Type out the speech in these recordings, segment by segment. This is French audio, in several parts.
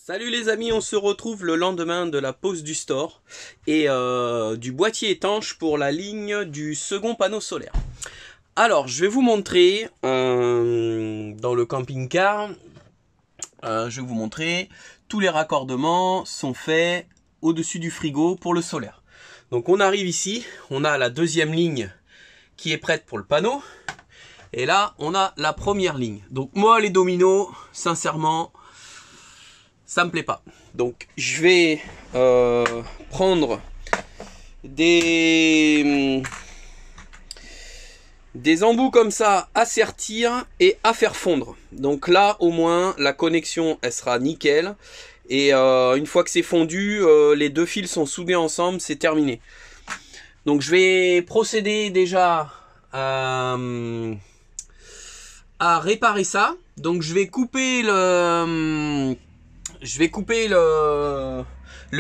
Salut les amis, on se retrouve le lendemain de la pose du store et du boîtier étanche pour la ligne du second panneau solaire. Alors, je vais vous montrer dans le camping-car, je vais vous montrer tous les raccordements sont faits au-dessus du frigo pour le solaire. Donc on arrive ici, on a la deuxième ligne qui est prête pour le panneau et là on a la première ligne. Donc moi les dominos, sincèrement, ça me plaît pas. Donc je vais prendre des embouts comme ça à sertir et à faire fondre. Donc là au moins la connexion elle sera nickel. Et une fois que c'est fondu, les deux fils sont soudés ensemble, c'est terminé. Donc je vais procéder déjà à réparer ça. Donc je vais couper le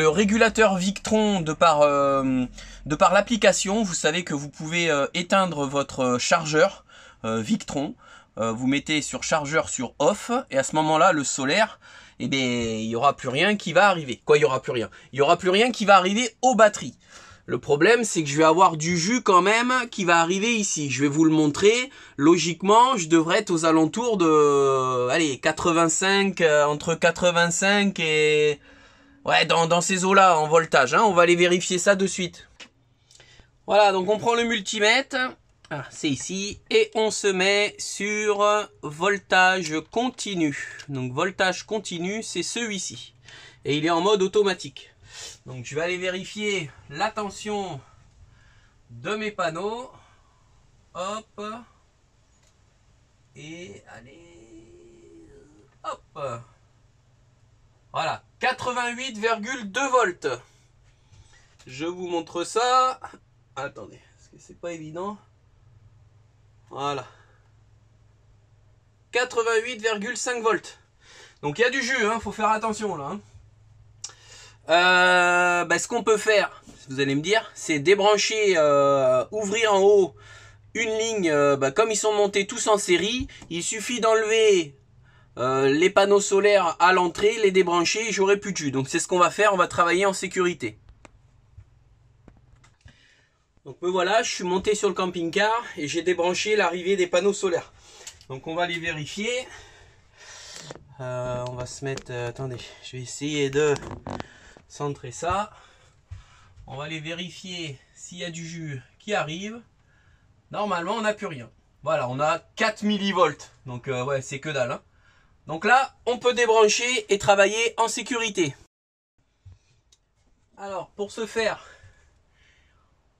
régulateur Victron de par l'application. Vous savez que vous pouvez éteindre votre chargeur Victron. Vous mettez sur chargeur sur off et à ce moment-là, le solaire, eh bien, il n'y aura plus rien qui va arriver. Quoi, il n'y aura plus rien? Il n'y aura plus rien qui va arriver aux batteries. Le problème, c'est que je vais avoir du jus quand même qui va arriver ici. Je vais vous le montrer. Logiquement, je devrais être aux alentours de, allez, 85, entre 85 et... ouais, dans ces eaux-là, en voltage. Hein. On va aller vérifier ça de suite. Voilà, donc on prend le multimètre. Ah, c'est ici. Et on se met sur voltage continu. Donc voltage continu, c'est celui-ci. Et il est en mode automatique. Donc je vais aller vérifier la tension de mes panneaux. Hop. Et allez. Hop. Voilà. 88,2 volts. Je vous montre ça. Attendez, parce que c'est pas évident. Voilà. 88,5 volts. Donc il y a du jus, hein, faut faire attention là. Hein. Ce qu'on peut faire, vous allez me dire, c'est débrancher, ouvrir en haut une ligne, comme ils sont montés tous en série, il suffit d'enlever les panneaux solaires à l'entrée, les débrancher et j'aurai plus de jus. Donc c'est ce qu'on va faire, on va travailler en sécurité. Donc me voilà, je suis monté sur le camping-car et j'ai débranché l'arrivée des panneaux solaires. Donc on va les vérifier. On va se mettre, attendez, je vais essayer de centrer ça. On va aller vérifier s'il y a du jus qui arrive. Normalement on n'a plus rien. Voilà, on a 4 millivolts. Donc ouais, c'est que dalle. Hein. Donc là, on peut débrancher et travailler en sécurité. Alors pour ce faire,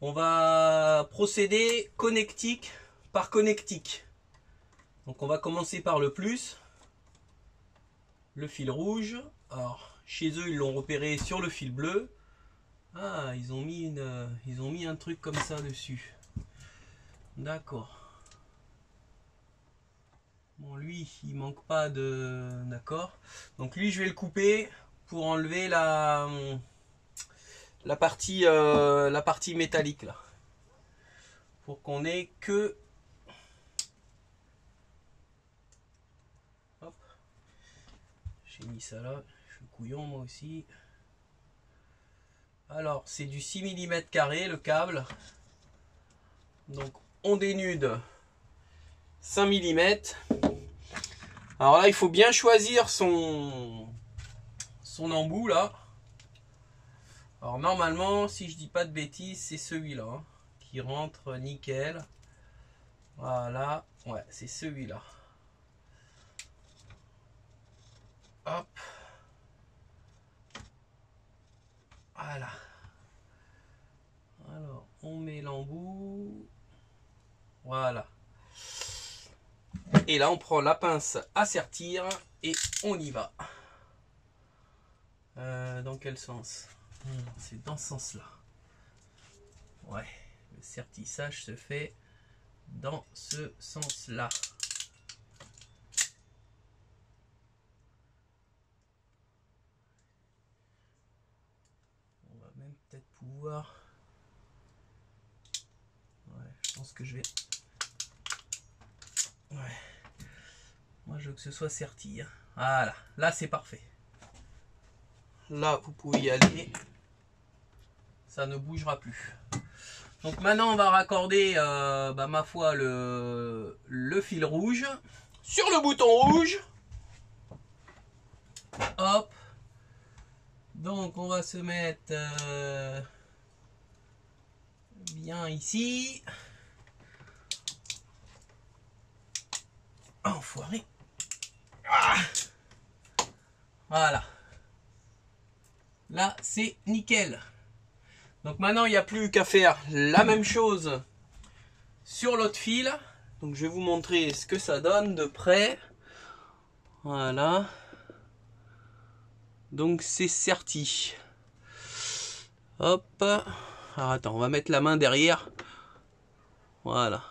on va procéder connectique par connectique. Donc on va commencer par le plus. Le fil rouge. Alors chez eux ils l'ont repéré sur le fil bleu. Ah, ils ont mis un truc comme ça dessus. D'accord. Bon, lui, il manque pas de... D'accord. Donc lui, je vais le couper pour enlever la partie métallique là. Pour qu'on ait que... Hop. J'ai mis ça là. Je suis couillon moi aussi. Alors, c'est du 6 mm carré le câble. Donc, on dénude 5 mm. Alors là, il faut bien choisir son embout là. Alors normalement, si je dis pas de bêtises, c'est celui-là hein, qui rentre nickel. Voilà, ouais, c'est celui-là. Hop. Voilà. Alors, on met l'embout. Voilà. Et là, on prend la pince à sertir et on y va. Dans quel sens? C'est dans ce sens-là. Ouais, le sertissage se fait dans ce sens-là. On va même peut-être pouvoir... Ouais, je pense que je vais... Ouais. Moi, je veux que ce soit serti. Hein. Voilà, là, c'est parfait. Là, vous pouvez y aller. Ça ne bougera plus. Donc maintenant, on va raccorder, ma foi, le fil rouge sur le bouton rouge. Hop. Donc, on va se mettre bien ici. Enfoiré. Ah. Voilà. Là, c'est nickel. Donc maintenant, il n'y a plus qu'à faire la même chose sur l'autre fil. Donc je vais vous montrer ce que ça donne de près. Voilà. Donc c'est serti. Hop. Alors attends, on va mettre la main derrière. Voilà.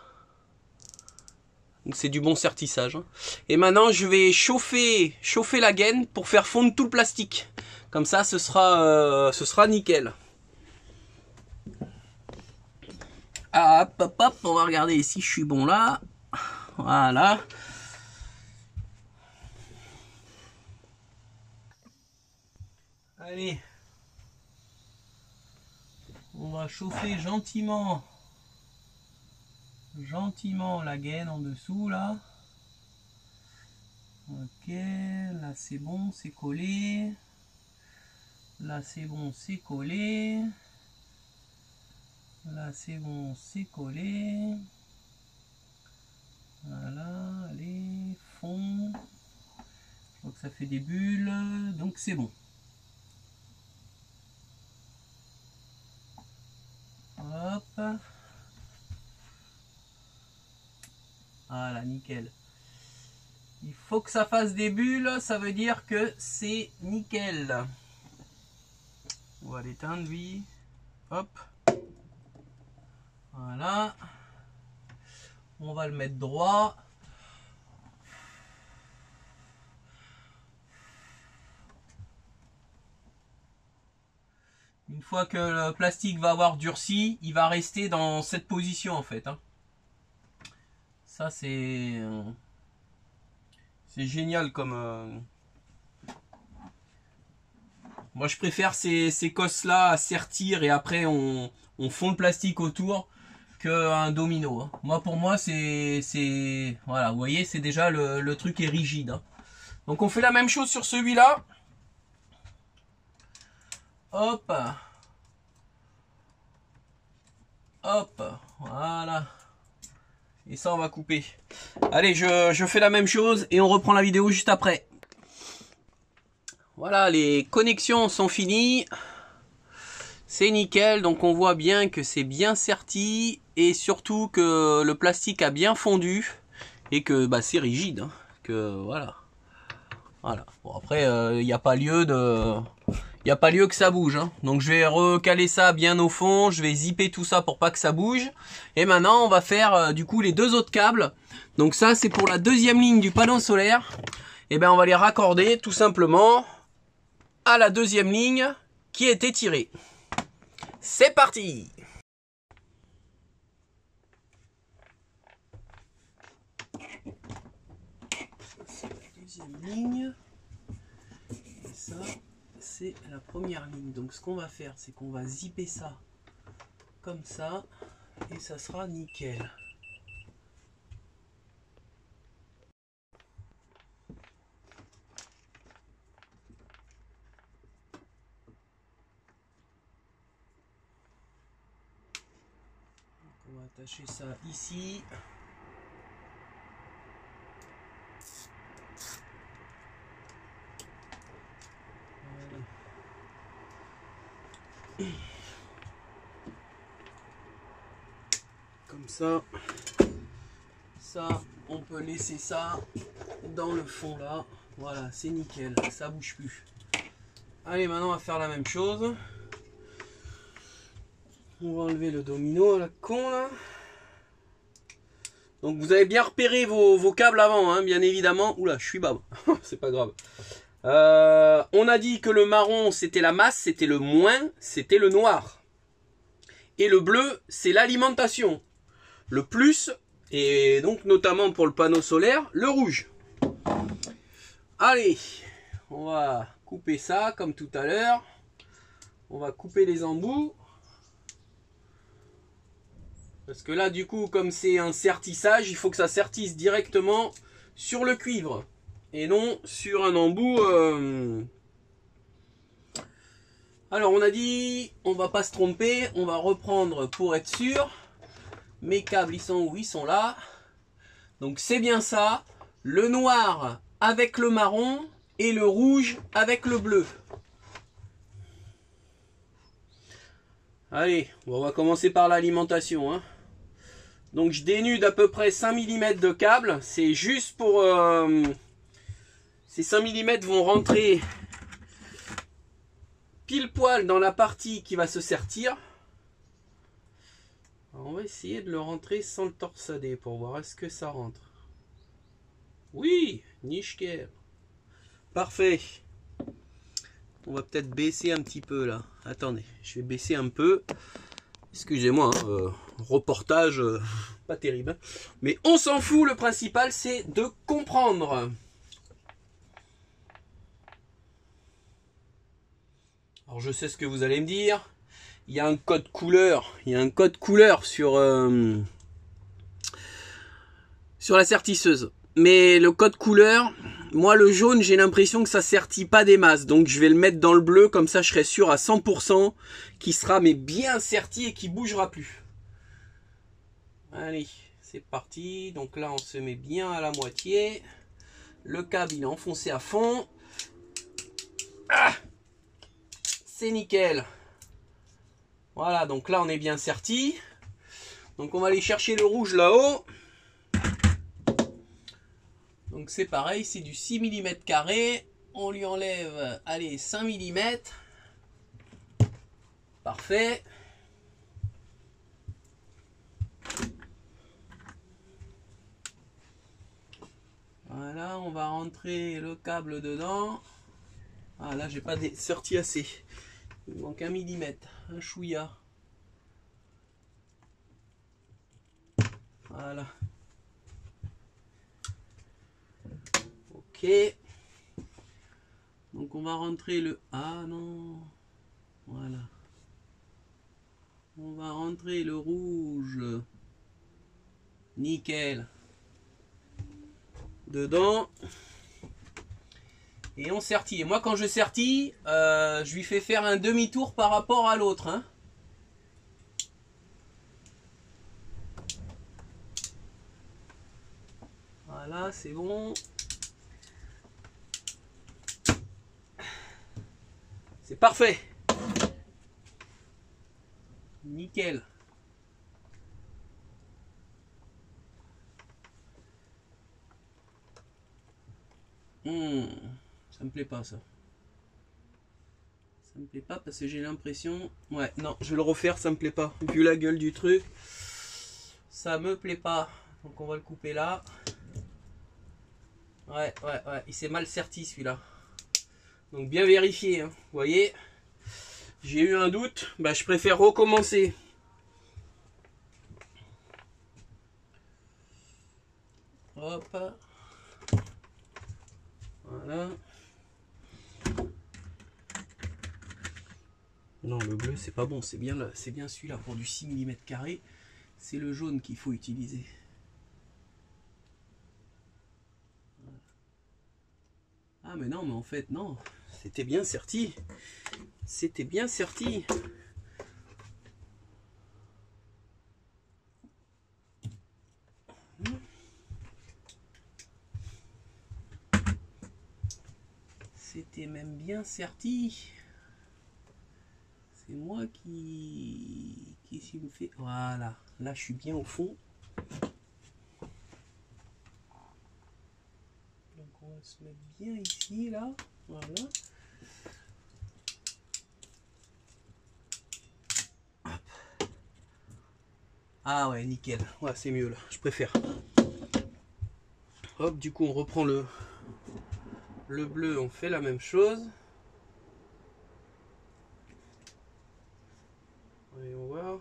Donc c'est du bon sertissage. Et maintenant, je vais chauffer la gaine pour faire fondre tout le plastique. Comme ça, ce sera nickel. Ah, hop, hop, hop, on va regarder si je suis bon là. Voilà. Allez. On va chauffer gentiment la gaine en dessous là. Ok, là c'est bon, c'est collé. Là c'est bon, c'est collé. Là c'est bon, c'est collé. Voilà, allez, fond. Je vois que ça fait des bulles, donc c'est bon. Hop. Voilà, nickel. Il faut que ça fasse des bulles, ça veut dire que c'est nickel. On va l'éteindre, lui. Hop. Voilà. On va le mettre droit. Une fois que le plastique va avoir durci, il va rester dans cette position en fait. Hein. Ça c'est génial comme... Moi je préfère ces cosses là à sertir et après on fond le plastique autour qu'un domino. Hein. Moi pour moi c'est... Voilà, vous voyez, c'est déjà le truc est rigide. Hein. Donc on fait la même chose sur celui-là. Hop. Hop. Voilà. Et ça on va couper. Allez, je fais la même chose et on reprend la vidéo juste après. Voilà, les connexions sont finies. C'est nickel, donc on voit bien que c'est bien serti. Et surtout que le plastique a bien fondu. Et que bah, c'est rigide. Hein, que voilà. Voilà. Bon, après, il n'y a pas lieu de... Il n'y a pas lieu que ça bouge. Hein. Donc je vais recaler ça bien au fond. Je vais zipper tout ça pour pas que ça bouge. Et maintenant on va faire du coup les deux autres câbles. Donc ça c'est pour la deuxième ligne du panneau solaire. Et ben on va les raccorder tout simplement à la deuxième ligne qui a été tirée. C'est parti! C'est la deuxième ligne. Et ça... c'est la première ligne. Donc ce qu'on va faire, c'est qu'on va zipper ça comme ça et ça sera nickel. Donc on va attacher ça ici. Comme ça, on peut laisser ça dans le fond là. Voilà, c'est nickel, ça bouge plus. Allez, maintenant on va faire la même chose. On va enlever le domino à la con là. Donc vous avez bien repéré vos câbles avant, hein, bien évidemment. Oula, je suis bas. C'est pas grave. On a dit que le marron c'était la masse, c'était le moins, c'était le noir. Et le bleu c'est l'alimentation. Le plus, et donc notamment pour le panneau solaire, le rouge. Allez, on va couper ça comme tout à l'heure. On va couper les embouts. Parce que là, du coup, comme c'est un sertissage, il faut que ça sertisse directement sur le cuivre. Et non sur un embout. Alors, on a dit, on va pas se tromper. On va reprendre pour être sûr. Mes câbles, ils sont où? Ils sont là. Donc, c'est bien ça. Le noir avec le marron et le rouge avec le bleu. Allez, on va commencer par l'alimentation. Hein. Donc je dénude à peu près 5 mm de câble. C'est juste pour... ces 5 mm vont rentrer pile poil dans la partie qui va se sertir. Alors on va essayer de le rentrer sans le torsader pour voir est-ce que ça rentre. Oui, nickel. Parfait. On va peut-être baisser un petit peu là. Attendez, je vais baisser un peu. Excusez-moi, hein, reportage pas terrible. Hein. Mais on s'en fout, le principal c'est de comprendre. Alors je sais ce que vous allez me dire. Il y a un code couleur. Il y a un code couleur sur la sertisseuse. Mais le code couleur, moi le jaune, j'ai l'impression que ça sertit pas des masses. Donc je vais le mettre dans le bleu, comme ça je serai sûr à 100% qu'il sera mais bien serti et qu'il bougera plus. Allez, c'est parti. Donc là on se met bien à la moitié. Le câble il est enfoncé à fond. Ah, c'est nickel. Voilà, donc là on est bien serti. Donc on va aller chercher le rouge là-haut. Donc c'est pareil, c'est du 6 mm carré. On lui enlève, allez, 5 mm. Parfait. Voilà, on va rentrer le câble dedans. Ah là, j'ai pas sorti assez. Il me manque 1 mm, un chouïa. Voilà. Ok. Donc on va rentrer le... Ah non. Voilà. On va rentrer le rouge. Nickel. Dedans. Et on sertit. Et moi quand je sertis, je lui fais faire un demi-tour par rapport à l'autre. Hein. Voilà, c'est bon. C'est parfait. Nickel. Ça me plaît pas ça. Ça me plaît pas parce que j'ai l'impression... Ouais, non, je vais le refaire, ça me plaît pas. Vu la gueule du truc, ça me plaît pas. Donc on va le couper là. Ouais, il s'est mal serti celui-là. Donc bien vérifié, hein. Vous voyez, j'ai eu un doute, bah, je préfère recommencer. Hop. Voilà. Non, le bleu c'est pas bon, c'est bien celui-là pour du 6 mm carré. C'est le jaune qu'il faut utiliser. Ah mais non, mais en fait non, c'était bien serti. C'était bien serti. C'était même bien serti. C'est moi qui me fait... Voilà, là je suis bien au fond. Donc on va se mettre bien ici, là. Voilà. Hop. Ah ouais, nickel. Ouais, c'est mieux là, je préfère. Hop, du coup on reprend le bleu, on fait la même chose. Voyons voir.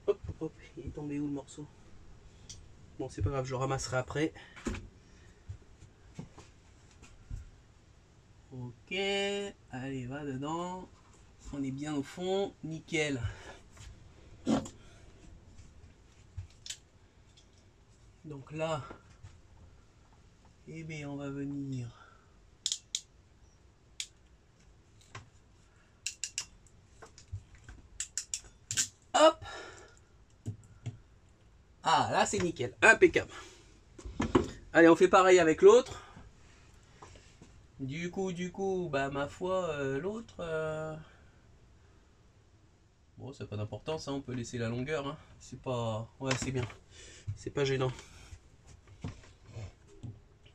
Hop, hop, il est tombé où le morceau? Bon, c'est pas grave, je ramasserai après. Ok, allez, va dedans. On est bien au fond, nickel. Donc là, eh bien, on va venir. Hop. Ah, là, c'est nickel, impeccable. Allez, on fait pareil avec l'autre. Du coup, bah ma foi, l'autre... Bon, c'est pas d'importance, hein, on peut laisser la longueur. Hein. C'est pas... Ouais, c'est bien. C'est pas gênant.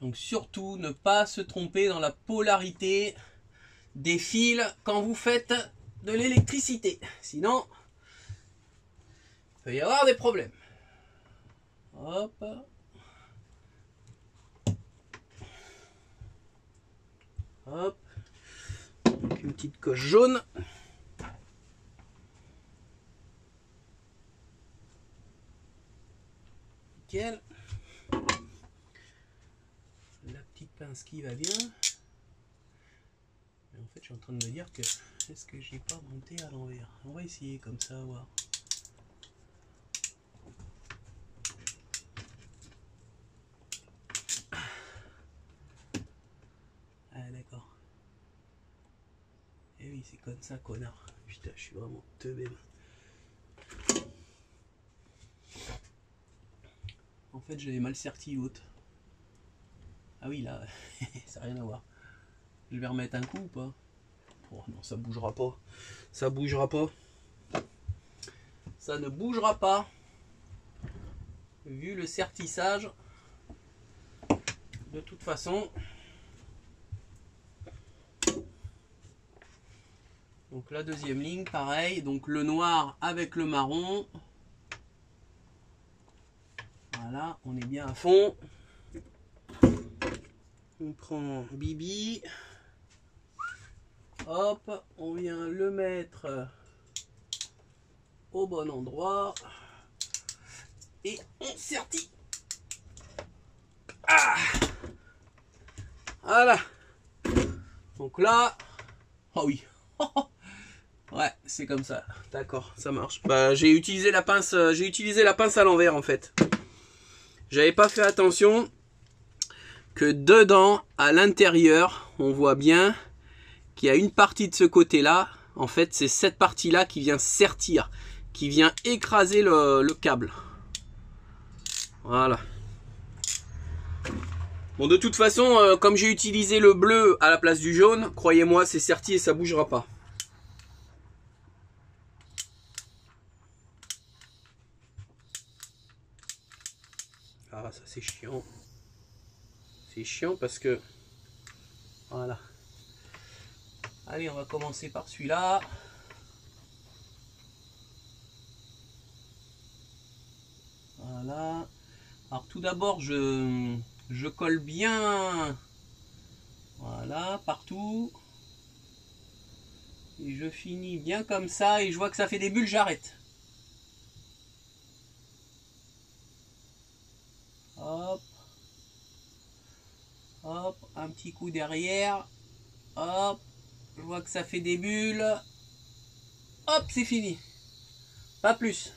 Donc surtout, ne pas se tromper dans la polarité des fils quand vous faites de l'électricité. Sinon, il peut y avoir des problèmes. Hop. Hop. Donc une petite coche jaune. Nickel. La petite pince qui va bien. Mais en fait, je suis en train de me dire que est-ce que j'ai pas monté à l'envers. On va essayer comme ça, voir. Ah d'accord. Eh oui, c'est comme ça, connard. Putain, je suis vraiment teubé. En fait, j'avais mal serti l'autre. Ah oui, là, ça n'a rien à voir. Je vais remettre un coup ou pas? Oh non, ça bougera pas. Ça bougera pas. Ça ne bougera pas. Vu le sertissage. De toute façon. Donc la deuxième ligne, pareil. Donc le noir avec le marron. Voilà, on est bien à fond. On prend Bibi. Hop, on vient le mettre au bon endroit. Et on sertit. Ah, voilà. Donc là, oh oui. Ouais, c'est comme ça. D'accord, ça marche. Bah, j'ai utilisé la pince à l'envers en fait. J'avais pas fait attention que dedans, à l'intérieur, on voit bien qu'il y a une partie de ce côté-là. En fait, c'est cette partie-là qui vient sertir, qui vient écraser le câble. Voilà. Bon, de toute façon, comme j'ai utilisé le bleu à la place du jaune, croyez-moi, c'est serti et ça bougera pas. Ah, ça c'est chiant. C'est chiant parce que... Voilà. Allez, on va commencer par celui-là. Voilà. Alors tout d'abord, je colle bien. Voilà, partout. Et je finis bien comme ça. Et je vois que ça fait des bulles, j'arrête. Hop. Hop, un petit coup derrière. Hop. Je vois que ça fait des bulles. Hop, c'est fini. Pas plus.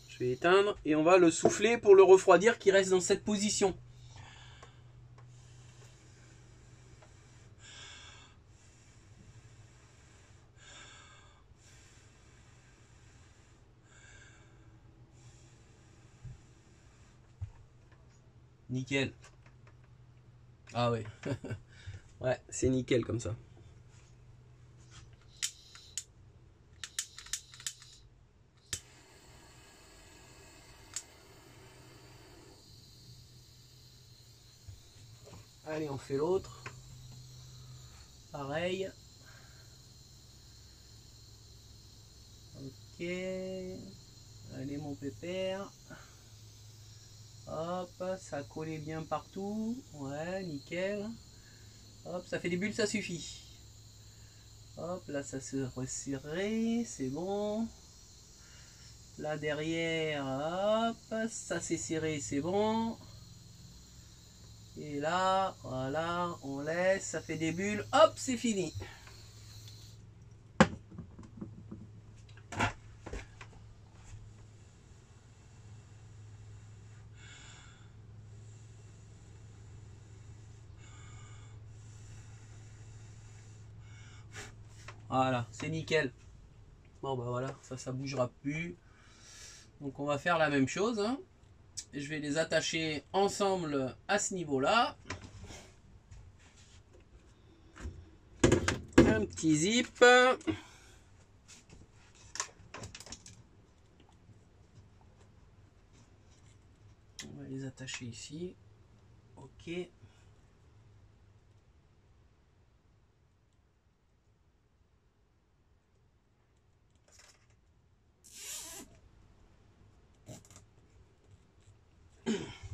Je vais éteindre et on va le souffler pour le refroidir qui reste dans cette position. Nickel. Ah ouais. Ouais, c'est nickel comme ça. Allez, on fait l'autre. Pareil. Ok. Allez, mon pépère. Hop, ça a collé bien partout. Ouais, nickel. Hop, ça fait des bulles, ça suffit. Hop, là, ça se resserré. C'est bon. Là, derrière, hop, ça s'est serré, c'est bon. Et là, voilà, on laisse, ça fait des bulles, hop, c'est fini. Voilà, c'est nickel. Bon bah voilà, ça bougera plus. Donc on va faire la même chose, hein. Je vais les attacher ensemble à ce niveau-là. Un petit zip. On va les attacher ici. Ok.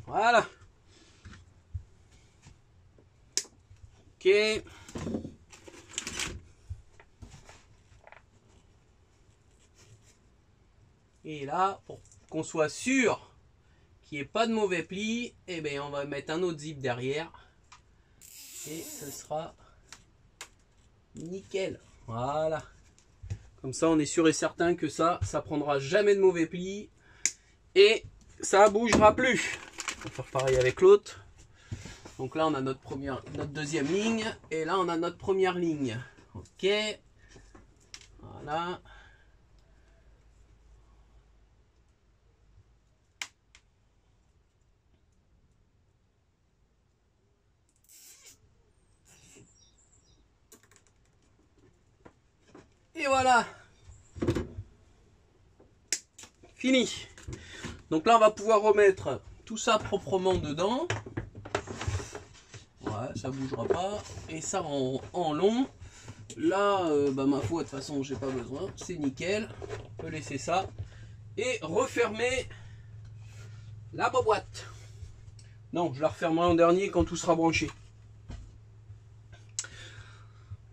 Voilà. Ok. Et là, pour qu'on soit sûr qu'il n'y ait pas de mauvais plis, eh bien, on va mettre un autre zip derrière. Et ce sera nickel. Voilà. Comme ça, on est sûr et certain que ça prendra jamais de mauvais plis. Et ça bougera plus. On va faire pareil avec l'autre. Donc là, on a notre deuxième ligne. Et là, on a notre première ligne. Ok. Voilà. Et voilà. Fini. Donc là, on va pouvoir remettre tout ça proprement dedans. Ouais, ça bougera pas. Et ça en long. Là, bah, ma foi, de toute façon, j'ai pas besoin. C'est nickel. On peut laisser ça. Et refermer la boîte. Non, je la refermerai en dernier quand tout sera branché.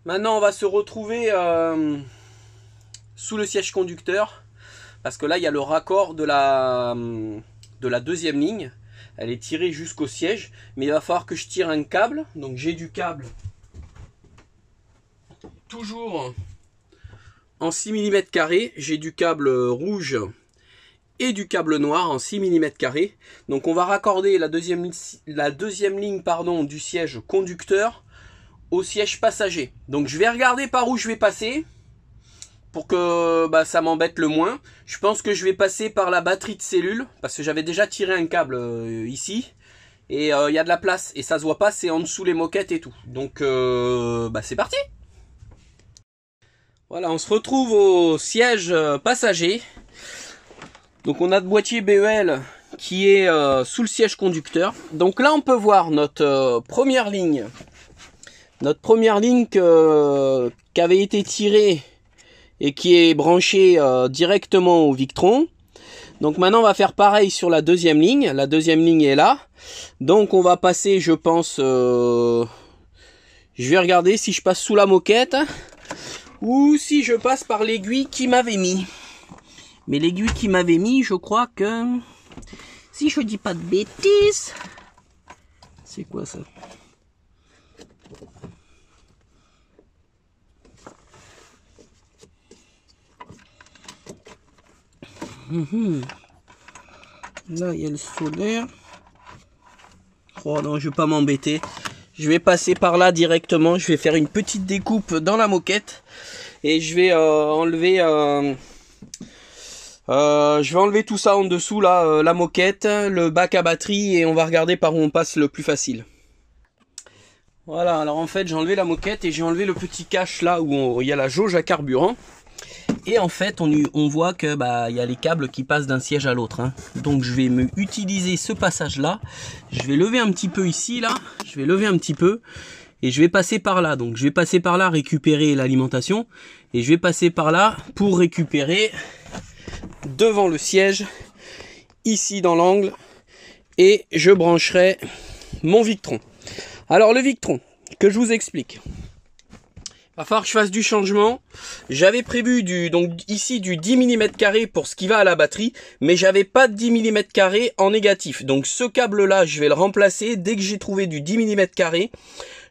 Maintenant, on va se retrouver sous le siège conducteur. Parce que là, il y a le raccord de la deuxième ligne. Elle est tirée jusqu'au siège. Mais il va falloir que je tire un câble. Donc j'ai du câble. Toujours en 6 mm carrés. J'ai du câble rouge et du câble noir en 6 mm carrés. Donc on va raccorder la deuxième ligne pardon, du siège conducteur au siège passager. Donc je vais regarder par où je vais passer. Pour que ça m'embête le moins. Je pense que je vais passer par la batterie de cellule. Parce que j'avais déjà tiré un câble ici. Et il y a de la place. Et ça se voit pas, c'est en dessous les moquettes et tout. Donc c'est parti. Voilà, on se retrouve au siège passager. Donc on a le boîtier BEL qui est sous le siège conducteur. Donc là on peut voir notre première ligne. Notre première ligne qui avait été tirée et qui est branché directement au Victron. Donc maintenant on va faire pareil sur la deuxième ligne. La deuxième ligne est là. Donc on va passer, je pense, je vais regarder si je passe sous la moquette ou si je passe par l'aiguille qui m'avait mis. Mais l'aiguille qui m'avait mis, je crois que, si je dis pas de bêtises, c'est quoi ça? Là, il y a le solaire. Oh non, je vais pas m'embêter. Je vais passer par là directement. Je vais faire une petite découpe dans la moquette. Et je vais enlever... je vais enlever tout ça en dessous, là, la moquette, le bac à batterie. Et on va regarder par où on passe le plus facile. Voilà, alors en fait, j'ai enlevé la moquette et j'ai enlevé le petit cache là où il y a la jauge à carburant. Et en fait, on voit que il y a les câbles qui passent d'un siège à l'autre. Hein. Donc je vais utiliser ce passage-là. Je vais lever un petit peu ici, là. Je vais lever un petit peu. Et je vais passer par là. Donc je vais passer par là, récupérer l'alimentation. Et je vais passer par là pour récupérer devant le siège, ici dans l'angle. Et je brancherai mon Victron. Alors le Victron, que je vous explique. Va falloir que je fasse du changement. J'avais prévu donc ici du 10 mm pour ce qui va à la batterie, mais j'avais pas de 10 mm en négatif. Donc ce câble là, je vais le remplacer. Dès que j'ai trouvé du 10 mm,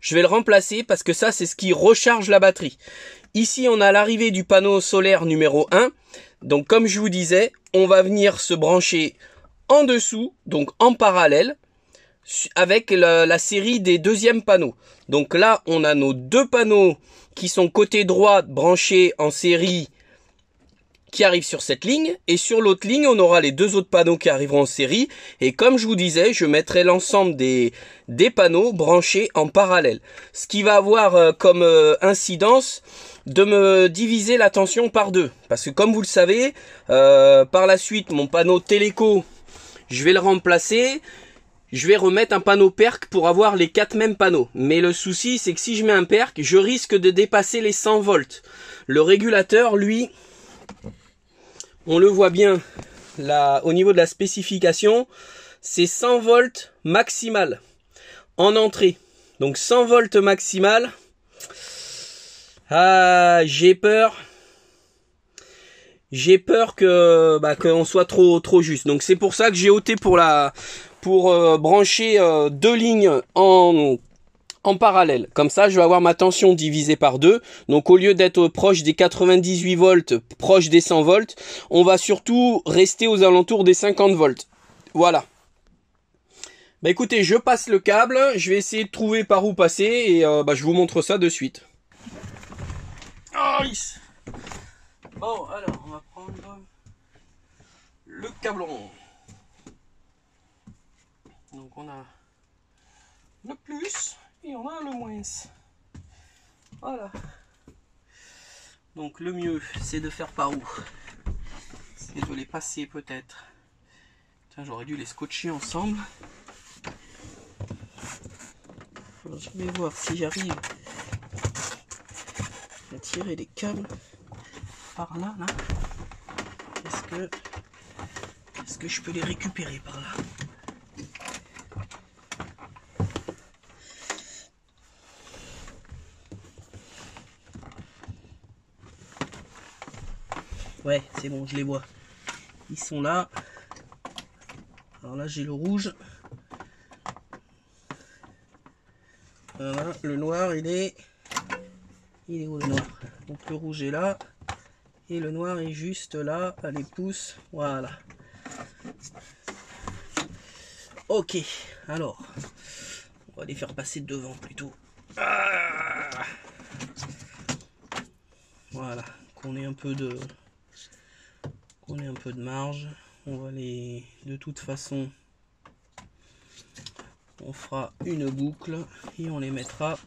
je vais le remplacer parce que ça c'est ce qui recharge la batterie. Ici on a l'arrivée du panneau solaire numéro 1. Donc comme je vous disais, on va venir se brancher en dessous, donc en parallèle, avec la série des deuxièmes panneaux. Donc là on a nos deux panneaux qui sont côté droit branchés en série qui arrivent sur cette ligne, et sur l'autre ligne on aura les deux autres panneaux qui arriveront en série, et comme je vous disais, je mettrai l'ensemble des panneaux branchés en parallèle, ce qui va avoir comme incidence de me diviser la tension par deux, parce que comme vous le savez, par la suite mon panneau Téléco, je vais le remplacer. Je vais remettre un panneau PERC pour avoir les 4 mêmes panneaux. Mais le souci, c'est que si je mets un PERC, je risque de dépasser les 100 volts. Le régulateur, lui, on le voit bien là, au niveau de la spécification, c'est 100 volts maximal en entrée. Donc 100 volts maximal. Ah, j'ai peur que qu'on soit trop juste. Donc c'est pour ça que j'ai opté pour brancher deux lignes en parallèle. Comme ça, je vais avoir ma tension divisée par deux. Donc au lieu d'être proche des 98 volts, proche des 100 volts, on va surtout rester aux alentours des 50 volts. Voilà. Bah écoutez, je passe le câble, je vais essayer de trouver par où passer et je vous montre ça de suite. Oh, yes. Bon, alors, on va prendre le câbleron. Donc on a le plus et on a le moins. Voilà. Donc le mieux, c'est de faire par où? C'est de les passer peut-être. J'aurais dû les scotcher ensemble. Je vais voir si j'arrive à tirer les câbles par là. Est-ce que je peux les récupérer par là? Ouais, c'est bon, je les vois. Ils sont là. Alors là, j'ai le rouge. Voilà, le noir, il est où le noir? Donc le rouge est là. Et le noir est juste là, à les pouces. Voilà. Ok, alors, on va les faire passer devant plutôt. Ah, voilà, qu'on ait un peu de marge. On va les, de toute façon, on fera une boucle et on les mettra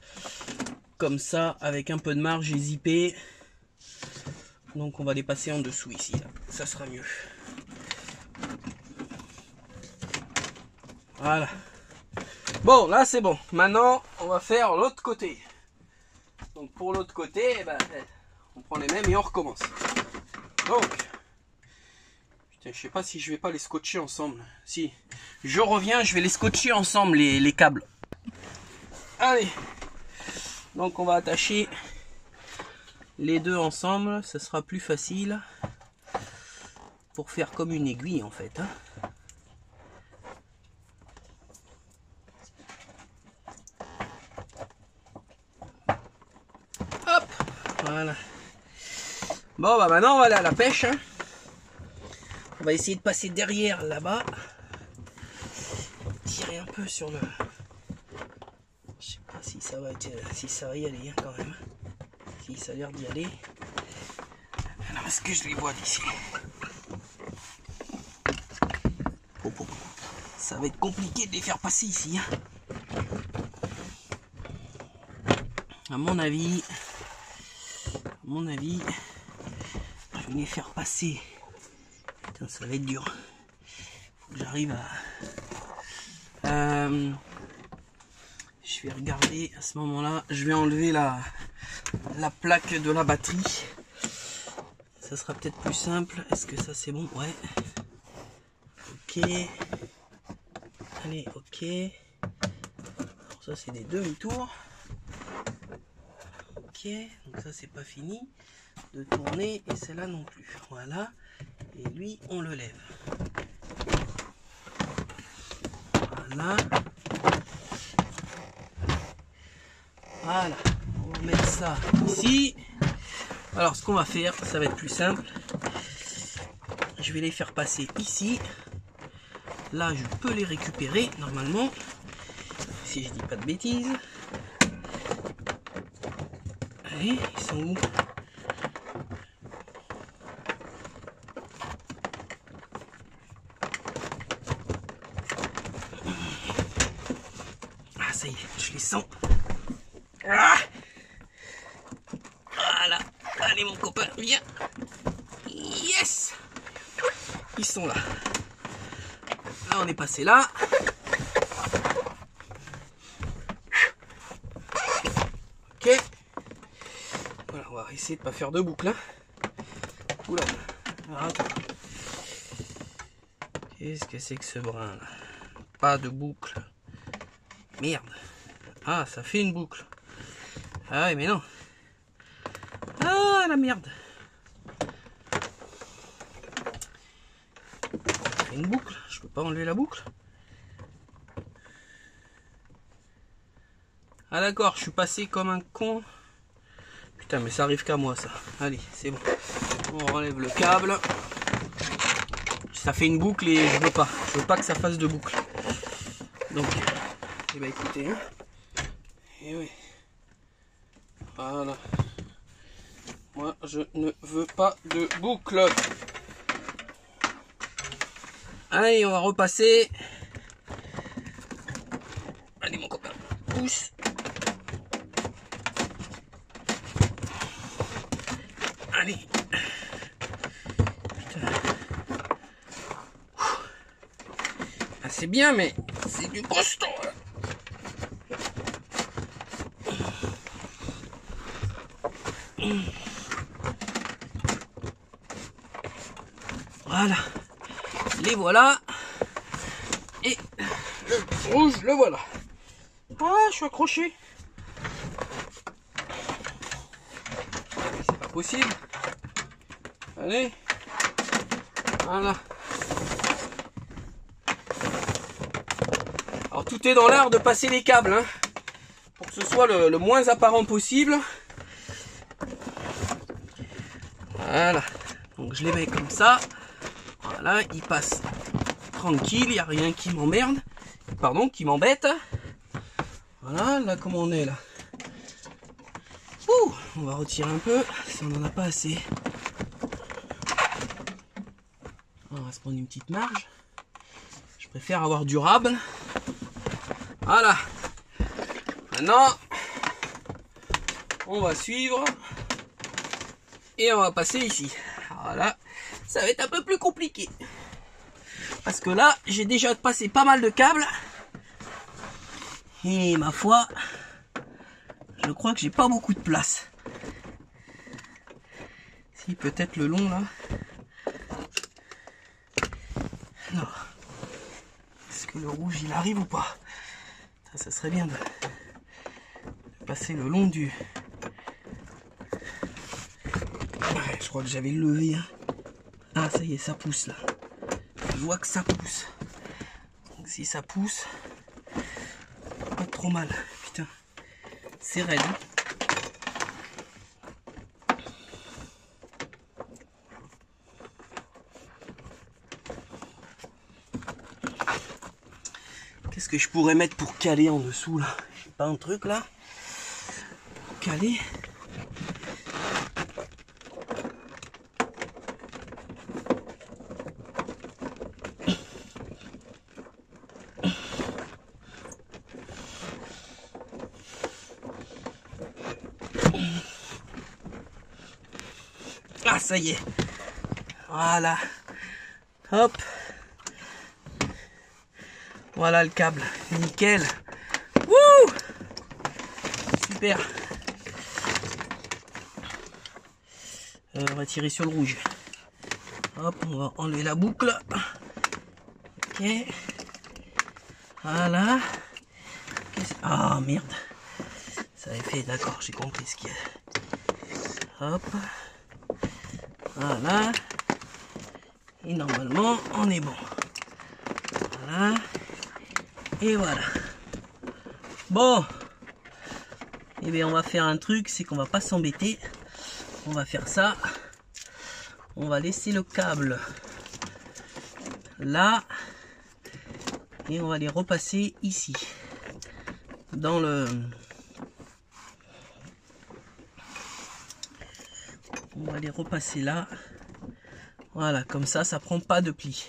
comme ça avec un peu de marge et zippé. Donc on va les passer en dessous ici, là. Ça sera mieux. Voilà. Bon, là c'est bon. Maintenant, on va faire l'autre côté. Donc pour l'autre côté, on prend les mêmes et on recommence. Donc, putain, je sais pas si je vais pas les scotcher ensemble. Si, je reviens, je vais les scotcher ensemble, les câbles. Allez. Donc on va attacher les deux ensemble, ça sera plus facile pour faire comme une aiguille en fait. Hop, voilà. Bon bah maintenant on va aller à la pêche. On va essayer de passer derrière là-bas. Tirer un peu sur le... Je sais pas si ça va être... si ça va y aller quand même. Si ça a l'air d'y aller. Alors est-ce que je les vois d'ici? Ça va être compliqué de les faire passer ici. À mon avis, je vais les faire passer. Putain, ça va être dur. Faut que j'arrive à... je vais regarder à ce moment-là. Je vais enlever la plaque de la batterie. Ça sera peut-être plus simple. Est-ce que ça c'est bon? Ouais. Ok. Allez, ok. Alors ça c'est des demi-tours. Ok. Ok, donc ça c'est pas fini de tourner et celle-là non plus. Voilà, et lui on le lève. Voilà. Voilà, on va mettre ça ici. Alors ce qu'on va faire, ça va être plus simple. Je vais les faire passer ici. Là je peux les récupérer normalement, si je dis pas de bêtises. Allez, ils sont où? Ah ça y est, je les sens. Ah, voilà, allez mon copain, viens. Yes, ils sont là. Là on est passé là. Ok. Voilà, on va essayer de pas faire de boucle. Hein. Oula. Alors, attends. Qu'est-ce que c'est que ce brin là? Pas de boucle. Merde. Ah, ça fait une boucle. Ah ouais, mais non. Ah la merde. Ça fait une boucle. Je peux pas enlever la boucle. Ah d'accord, je suis passé comme un con. Putain, mais ça arrive qu'à moi ça. Allez, c'est bon. On enlève le câble. Ça fait une boucle et je veux pas. Je veux pas que ça fasse de boucle. Donc, eh ben écoutez. Hein. Et oui. Voilà. Moi, je ne veux pas de boucle. Allez, on va repasser. Allez, mon copain. Pousse. Allez. Ah, c'est bien, mais c'est du costaud. Voilà. Les voilà. Et le rouge, le voilà. Ah, je suis accroché. C'est pas possible. Allez. Voilà. Alors tout est dans l'art de passer les câbles. Hein, pour que ce soit le moins apparent possible. Voilà. Donc je les mets comme ça. Voilà, ils passent tranquille, il n'y a rien qui m'emmerde. Pardon, qui m'embête. Voilà, là comment on est là. Ouh, on va retirer un peu, si on n'en a pas assez. On va se prendre une petite marge. Je préfère avoir durable. Voilà. Maintenant, on va suivre. Et on va passer ici. Voilà. Ça va être un peu plus compliqué. Parce que là, j'ai déjà passé pas mal de câbles. Et ma foi, je crois que j'ai pas beaucoup de place. Si, peut-être le long là. Non. Est-ce que le rouge il arrive ou pas? Ça serait bien de passer le long du... Ouais, je crois que j'avais levé. Hein. Ah, ça y est, ça pousse là. Je vois que ça pousse. Donc si ça pousse, pas trop mal. Putain, c'est raide. Hein. Qu'est-ce que je pourrais mettre pour caler en dessous là? J'ai pas un truc là pour caler. Ah ça y est. Voilà. Hop. Voilà le câble. Nickel. Wouh! Super. On va tirer sur le rouge. Hop, on va enlever la boucle. Ok. Voilà. Ah merde. Ça avait fait, d'accord, j'ai compris ce qu'il y a. Hop. Voilà. Et normalement, on est bon. Voilà. Et voilà. Bon. Eh bien, on va faire un truc, c'est qu'on va pas s'embêter. On va faire ça. On va laisser le câble là. Et on va les repasser ici. Dans le... On va les repasser là. Voilà, comme ça prend pas de pli.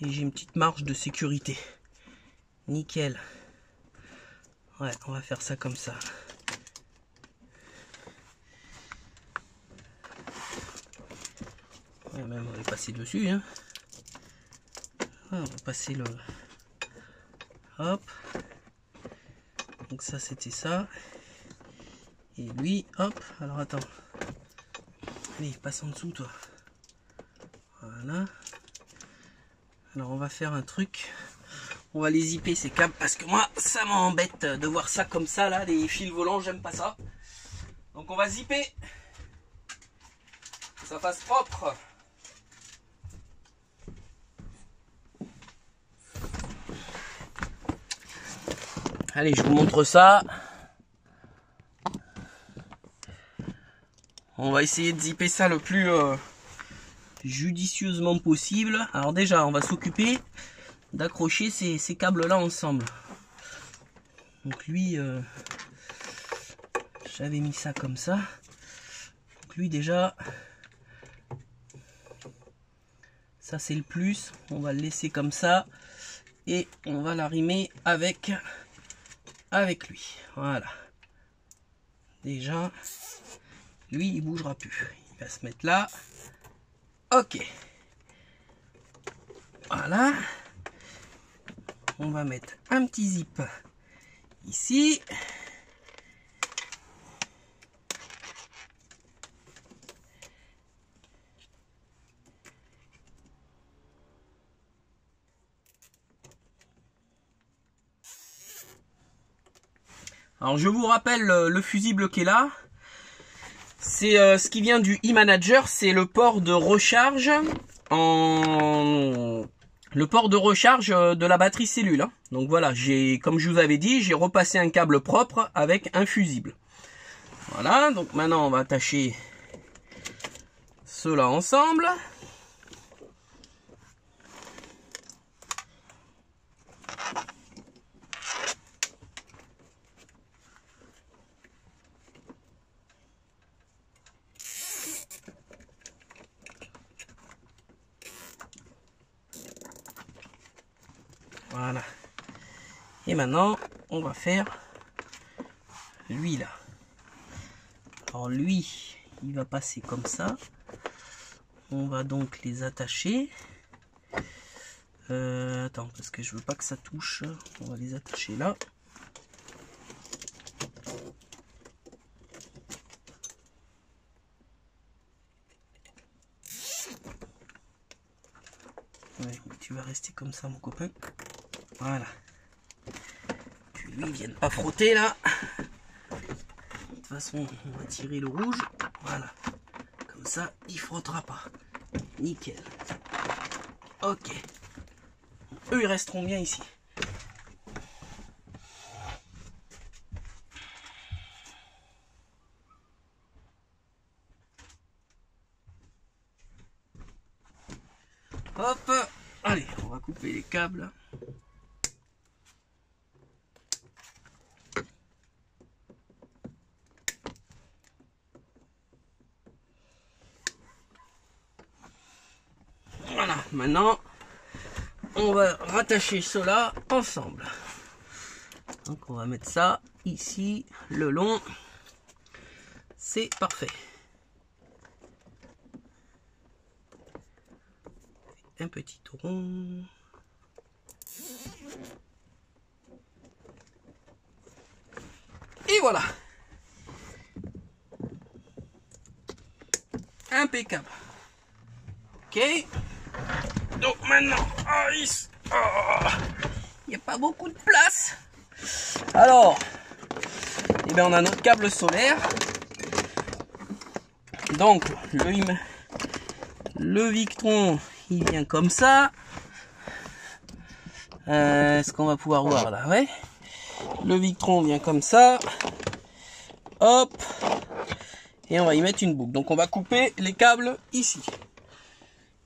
Et j'ai une petite marge de sécurité. Nickel. Ouais, on va faire ça comme ça. Ouais, même on va passer dessus. Hein. Ouais, on va passer le... Hop. Donc ça, c'était ça. Et lui, hop. Alors attends. Allez, passe en dessous, toi. Voilà. Alors on va faire un truc. On va les zipper ces câbles parce que moi ça m'embête de voir ça comme ça là, les fils volants, j'aime pas ça. Donc on va zipper. Que ça fasse propre. Allez, je vous montre ça. On va essayer de zipper ça le plus judicieusement possible. Alors déjà, on va s'occuper d'accrocher ces câbles là ensemble. Donc lui, j'avais mis ça comme ça. Donc lui déjà, ça c'est le plus. On va le laisser comme ça et on va l'arrimer avec lui. Voilà. Déjà, lui il bougera plus. Il va se mettre là. Ok. Voilà. On va mettre un petit zip ici. Alors je vous rappelle le fusible qui est là. C'est ce qui vient du e-manager, c'est le port de recharge de la batterie cellule. Hein. Donc voilà, comme je vous avais dit, j'ai repassé un câble propre avec un fusible. Voilà, donc maintenant on va attacher ceux-là ensemble. Voilà. Et maintenant, on va faire lui là. Alors lui, il va passer comme ça. On va donc les attacher. Attends, parce que je veux pas que ça touche. On va les attacher là. Ouais, tu vas rester comme ça, mon copain. Voilà. Que lui, il vienne pas frotter là. De toute façon, on va tirer le rouge. Voilà. Comme ça, il frottera pas. Nickel. Ok. Eux, ils resteront bien ici. Hop. Allez, on va couper les câbles. Voilà, maintenant on va rattacher cela ensemble. Donc on va mettre ça ici, le long. C'est parfait. Un petit rond. Et voilà. Impeccable. Ok. Donc maintenant, il n'y a pas beaucoup de place. Alors, Et bien on a notre câble solaire. Donc le Victron, il vient comme ça. Est-ce qu'on va pouvoir voir là? Ouais. Le Victron vient comme ça. Hop. Et on va y mettre une boucle. Donc on va couper les câbles ici.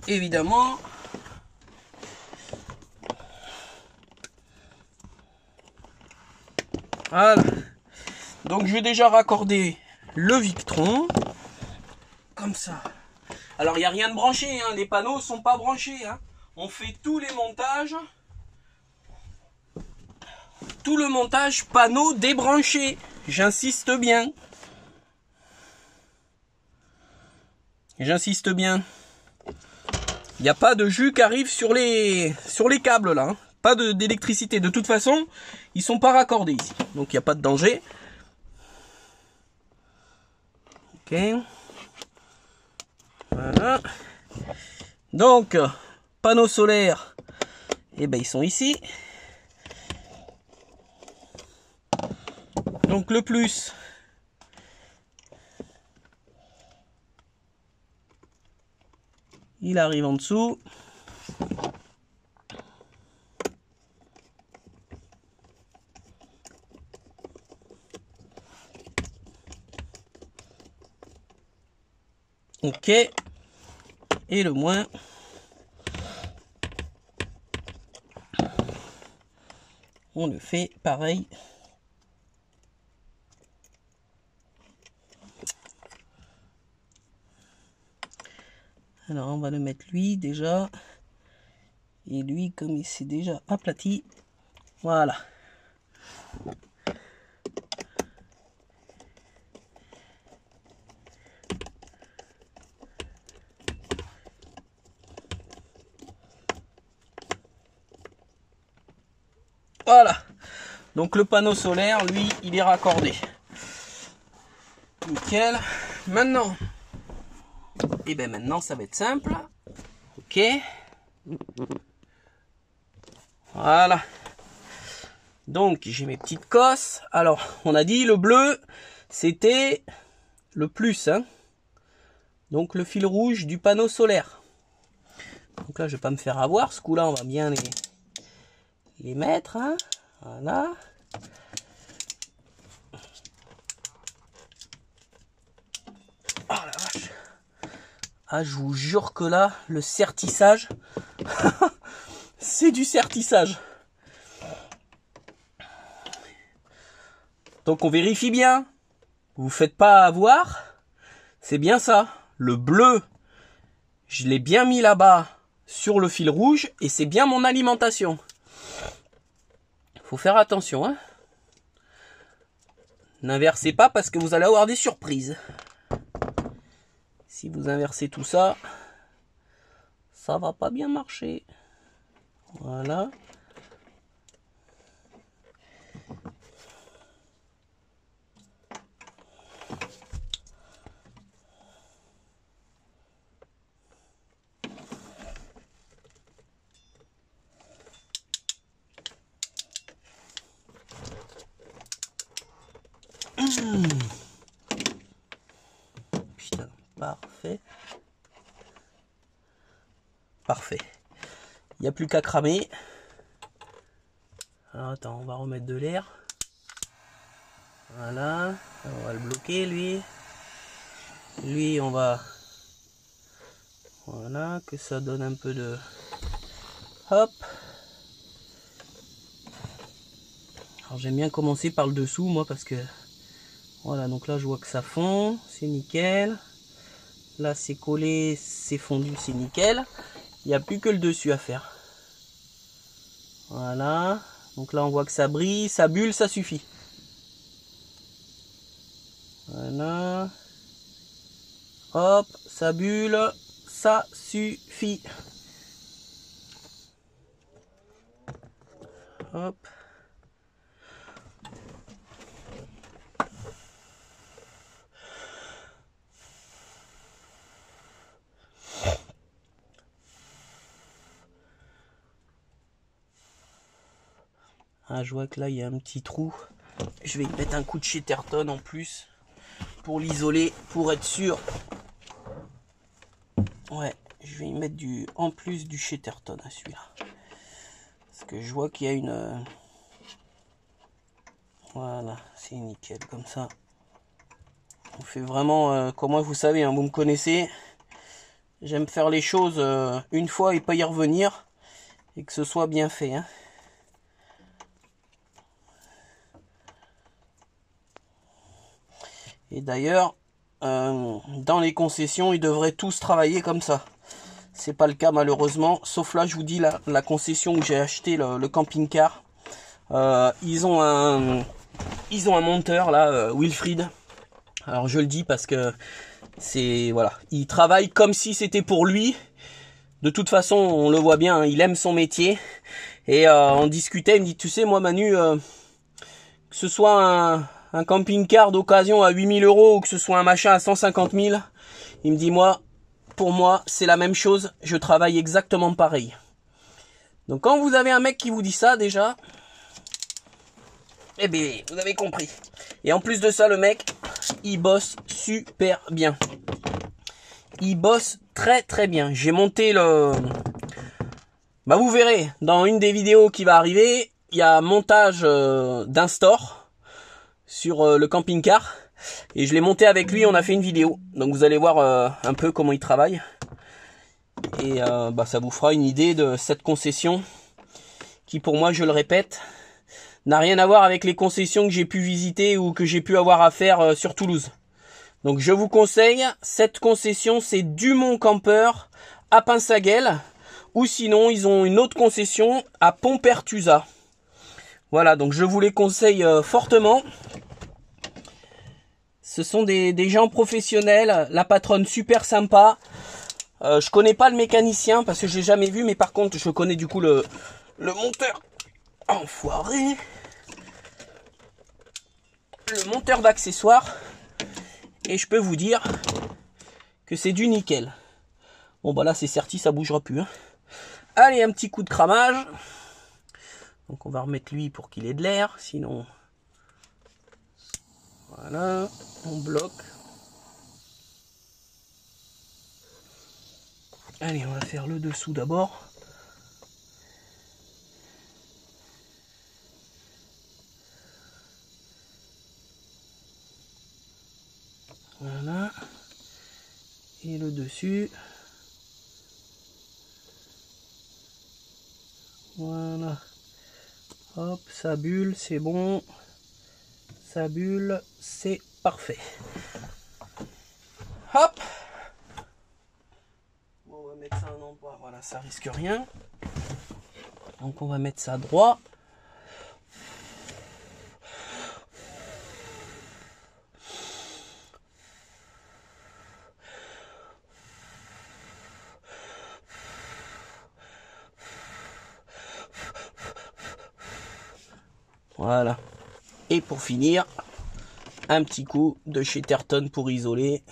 Évidemment. Voilà. Donc je vais déjà raccorder le Victron. Comme ça. Alors il n'y a rien de branché, hein. Les panneaux ne sont pas branchés. Hein. On fait tous les montages. Tout le montage panneau débranché. J'insiste bien. J'insiste bien. Il n'y a pas de jus qui arrive sur les câbles là. Hein. Pas d'électricité. De toute façon, ils sont pas raccordés ici. Donc il n'y a pas de danger. Ok. Voilà. Donc, panneaux solaires, eh ben, ils sont ici. Donc le plus, il arrive en dessous. Ok. Et le moins, on le fait pareil. Alors on va le mettre lui déjà. Et lui, comme il s'est déjà aplati, voilà. Voilà. Donc le panneau solaire, lui, il est raccordé. Nickel. Maintenant, et bien maintenant, ça va être simple. Ok. Voilà. Donc j'ai mes petites cosses. Alors, on a dit le bleu, c'était le plus. Hein. Donc le fil rouge du panneau solaire. Donc là, je vais pas me faire avoir. Ce coup-là, on va bien les mettre. Hein. Voilà. Oh la vache. Ah, je vous jure que là, le sertissage, c'est du sertissage. Donc on vérifie bien. Vous faites pas avoir. C'est bien ça. Le bleu, je l'ai bien mis là-bas sur le fil rouge et c'est bien mon alimentation. Faut faire attention, hein. N'inversez pas parce que vous allez avoir des surprises. Si vous inversez tout ça, ça va pas bien marcher. Voilà. Putain, parfait. Parfait. Il n'y a plus qu'à cramer. Alors attends, on va remettre de l'air. Voilà. On va le bloquer lui. Lui, on va... Voilà, que ça donne un peu de... Hop. Alors j'aime bien commencer par le dessous, moi, parce que... Voilà, donc là, je vois que ça fond. C'est nickel. Là, c'est collé, c'est fondu, c'est nickel. Il n'y a plus que le dessus à faire. Voilà. Donc là, on voit que ça brille, ça bulle, ça suffit. Voilà. Hop, ça bulle, ça suffit. Hop. Ah, je vois que là, il y a un petit trou. Je vais y mettre un coup de Chatterton en plus pour l'isoler, pour être sûr. Ouais, je vais y mettre en plus du Chatterton à celui-là. Parce que je vois qu'il y a une... Voilà, c'est nickel comme ça. On fait vraiment, comme vous savez, hein, vous me connaissez. J'aime faire les choses une fois et pas y revenir. Et que ce soit bien fait. Hein. Et d'ailleurs, dans les concessions, ils devraient tous travailler comme ça. C'est pas le cas malheureusement. Sauf là, je vous dis, la concession où j'ai acheté le camping-car. Ils ont un monteur là, Wilfried. Alors je le dis parce que c'est voilà, il travaille comme si c'était pour lui. De toute façon, on le voit bien, hein, il aime son métier. Et on discutait, il me dit, tu sais, moi Manu, que ce soit un camping-car d'occasion à 8000 € ou que ce soit un machin à 150 000, il me dit, pour moi, c'est la même chose, je travaille exactement pareil. Donc quand vous avez un mec qui vous dit ça déjà, eh bien, vous avez compris. Et en plus de ça, le mec, il bosse super bien. Il bosse très très bien. J'ai monté Bah vous verrez, dans une des vidéos qui va arriver, il y a un montage d'un store sur le camping-car. Et je l'ai monté avec lui, on a fait une vidéo. Donc vous allez voir un peu comment il travaille. Et bah ça vous fera une idée de cette concession qui, pour moi, je le répète, n'a rien à voir avec les concessions que j'ai pu visiter ou que j'ai pu avoir à faire sur Toulouse. Donc je vous conseille, cette concession, c'est Dumont Campeur à Pinsaguel. Ou sinon, ils ont une autre concession à Pont-Pertusa. Voilà, donc je vous les conseille fortement. Ce sont des gens professionnels, la patronne super sympa. Je connais pas le mécanicien parce que je l'ai jamais vu, mais par contre, je connais du coup le monteur. Enfoiré. Le monteur d'accessoires. Et je peux vous dire que c'est du nickel. Bon bah là c'est certi, ça bougera plus. Hein. Allez, un petit coup de cramage. Donc on va remettre lui pour qu'il ait de l'air. Sinon, voilà, on bloque. Allez, on va faire le dessous d'abord. Voilà. Et le dessus. Voilà. Hop, ça bulle, c'est bon. Ça bulle, c'est parfait. Hop. Bon, on va mettre ça à un endroit, voilà, ça risque rien. Donc on va mettre ça droit. Voilà. Et pour finir, un petit coup de Chatterton pour isoler.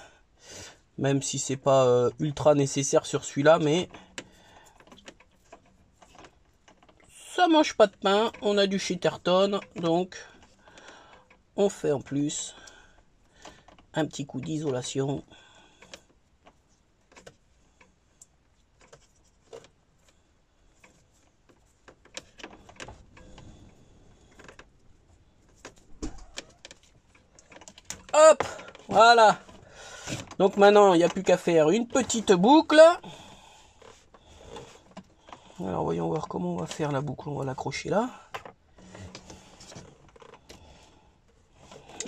Même si c'est pas ultra nécessaire sur celui-là, mais ça mange pas de pain. On a du Chatterton, donc on fait en plus un petit coup d'isolation. Hop, voilà. Donc maintenant, il n'y a plus qu'à faire une petite boucle. Alors voyons voir comment on va faire la boucle. On va l'accrocher là.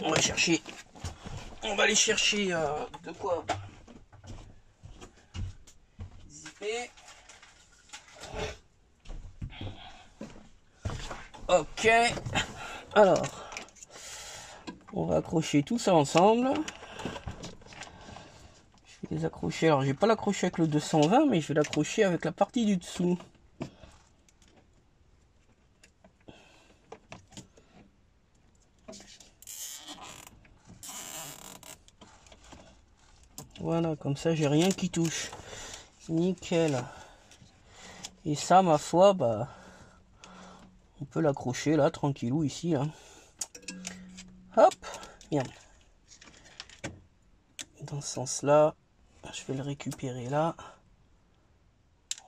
On va chercher. On va aller chercher de quoi zipper. Ok. Alors, on va accrocher tout ça ensemble. Je vais les accrocher. Alors, je vais pas l'accrocher avec le 220, mais je vais l'accrocher avec la partie du dessous. Voilà, comme ça, j'ai rien qui touche. Nickel. Et ça, ma foi, bah, on peut l'accrocher là, tranquillou, ici. Hein. Hop, merde. Dans ce sens-là, je vais le récupérer là.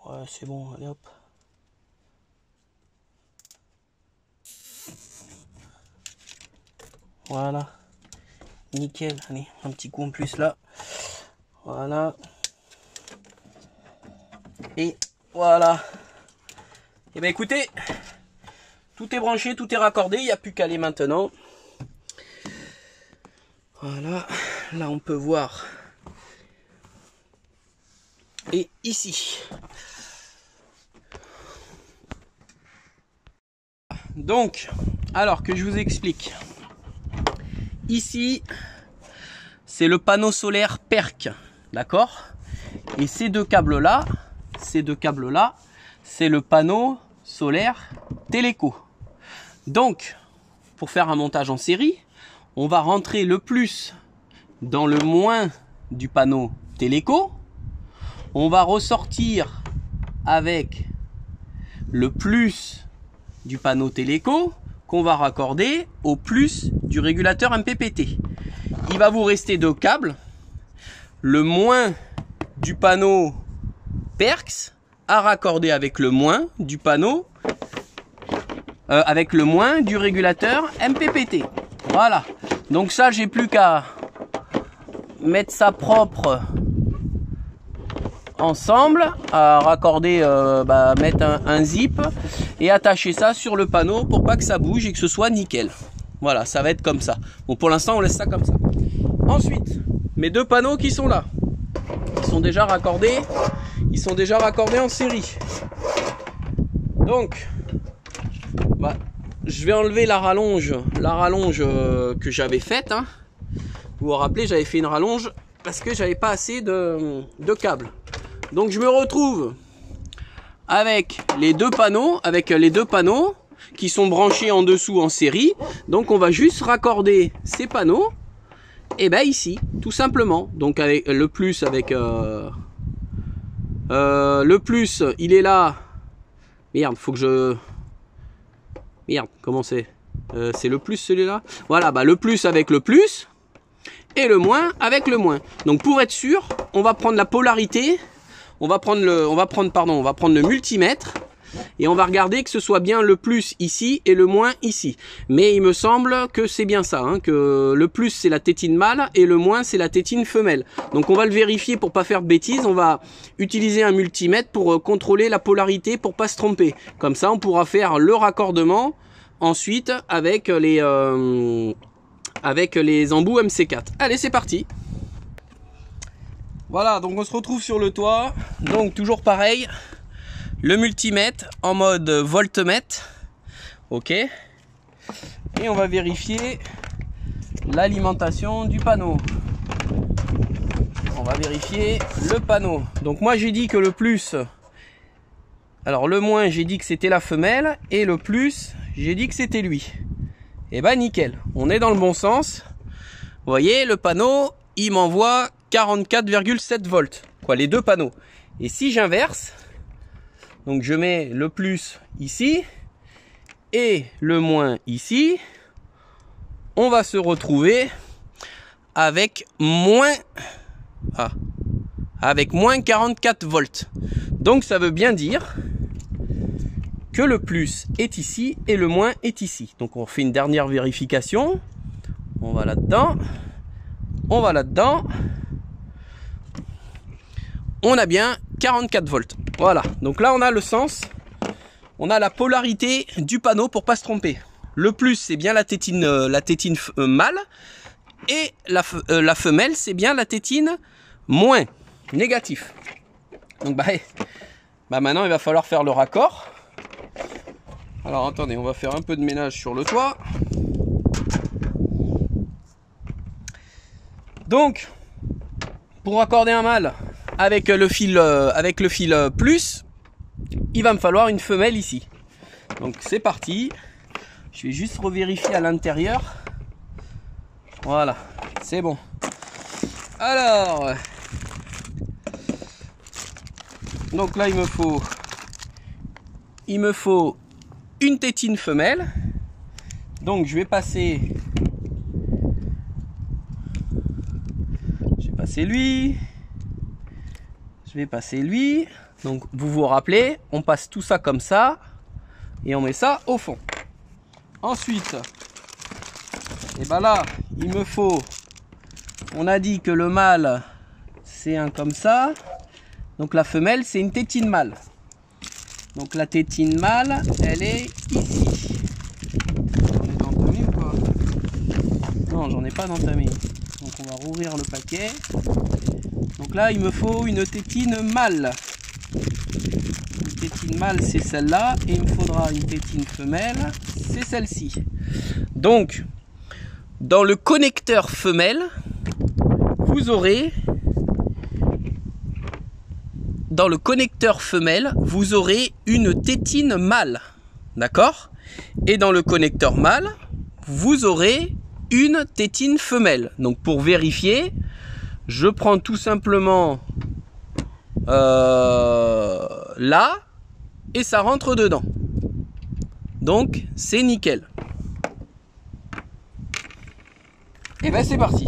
Ouais, c'est bon, allez hop. Voilà. Nickel, allez, un petit coup en plus là. Voilà. Et voilà. Et bien écoutez, tout est branché, tout est raccordé, il n'y a plus qu'à aller maintenant. Voilà, là on peut voir. Et ici. Donc, alors que je vous explique. Ici, c'est le panneau solaire PERC, d'accord? Et ces deux câbles-là, c'est le panneau solaire Téléco. Donc, pour faire un montage en série, on va rentrer le plus dans le moins du panneau Téléco. On va ressortir avec le plus du panneau Téléco qu'on va raccorder au plus du régulateur MPPT. Il va vous rester deux câbles. Le moins du panneau PERC à raccorder avec le moins du panneau avec le moins du régulateur MPPT. Voilà. Donc ça, j'ai plus qu'à mettre ça propre ensemble, à raccorder, mettre un zip et attacher ça sur le panneau pour pas que ça bouge et que ce soit nickel. Voilà, ça va être comme ça. Bon, pour l'instant, on laisse ça comme ça. Ensuite, mes deux panneaux qui sont là, ils sont déjà raccordés en série. Donc, je vais enlever la rallonge que j'avais faite. Hein. Vous vous rappelez, j'avais fait une rallonge parce que j'avais pas assez de câbles. Donc je me retrouve avec les deux panneaux, qui sont branchés en dessous en série. Donc on va juste raccorder ces panneaux, et ben ici, tout simplement. Donc avec le plus, le plus, il est là. Merde, faut que je... Merde, comment c'est c'est le plus celui-là. Voilà, le plus avec le plus et le moins avec le moins. Donc pour être sûr, on va prendre la polarité. On va prendre le multimètre et on va regarder que ce soit bien le plus ici et le moins ici. Mais il me semble que c'est bien ça, hein, que le plus c'est la tétine mâle et le moins c'est la tétine femelle. Donc on va le vérifier pour pas faire de bêtises. On va utiliser un multimètre pour contrôler la polarité pour pas se tromper. Comme ça on pourra faire le raccordement ensuite avec les embouts MC4. Allez, c'est parti. Voilà, donc on se retrouve sur le toit. Donc toujours pareil, le multimètre en mode voltmètre. Ok. Et on va vérifier l'alimentation du panneau. On va vérifier le panneau. Donc moi j'ai dit que le plus, alors le moins j'ai dit que c'était la femelle et le plus j'ai dit que c'était lui. Et ben nickel, on est dans le bon sens. Vous voyez, le panneau il m'envoie 44,7 volts, quoi, les deux panneaux. Et si j'inverse, donc je mets le plus ici et le moins ici, on va se retrouver avec moins 44 volts. Donc ça veut bien dire que le plus est ici et le moins est ici. Donc on fait une dernière vérification. On va là-dedans. On va là-dedans. On a bien 44 volts. Voilà. Donc là, on a le sens. On a la polarité du panneau pour pas se tromper. Le plus, c'est bien la tétine mâle. Et la femelle, c'est bien la tétine moins, négatif. Donc maintenant, il va falloir faire le raccord. Alors attendez, on va faire un peu de ménage sur le toit. Donc, pour raccorder un mâle avec le fil plus, il va me falloir une femelle ici. Donc c'est parti. Je vais juste revérifier à l'intérieur. Voilà, c'est bon. Alors, donc là il me faut une tétine femelle. Donc je vais passer passer lui. Je vais passer lui. Donc vous vous rappelez, on passe tout ça comme ça. Et on met ça au fond. Ensuite, et ben là, il me faut... On a dit que le mâle, c'est un comme ça. Donc la femelle, c'est une tétine mâle. Donc la tétine mâle, elle est ici. J'en ai entamé ou pas? Non, j'en ai pas entamé. Donc on va rouvrir le paquet. Donc là, il me faut une tétine mâle. Une tétine mâle, c'est celle-là. Et il me faudra une tétine femelle, c'est celle-ci. Donc, dans le connecteur femelle, vous aurez... Dans le connecteur femelle, vous aurez une tétine mâle. D'accord? Et dans le connecteur mâle, vous aurez une tétine femelle. Donc pour vérifier, je prends tout simplement là et ça rentre dedans. Donc c'est nickel. Et ben c'est parti.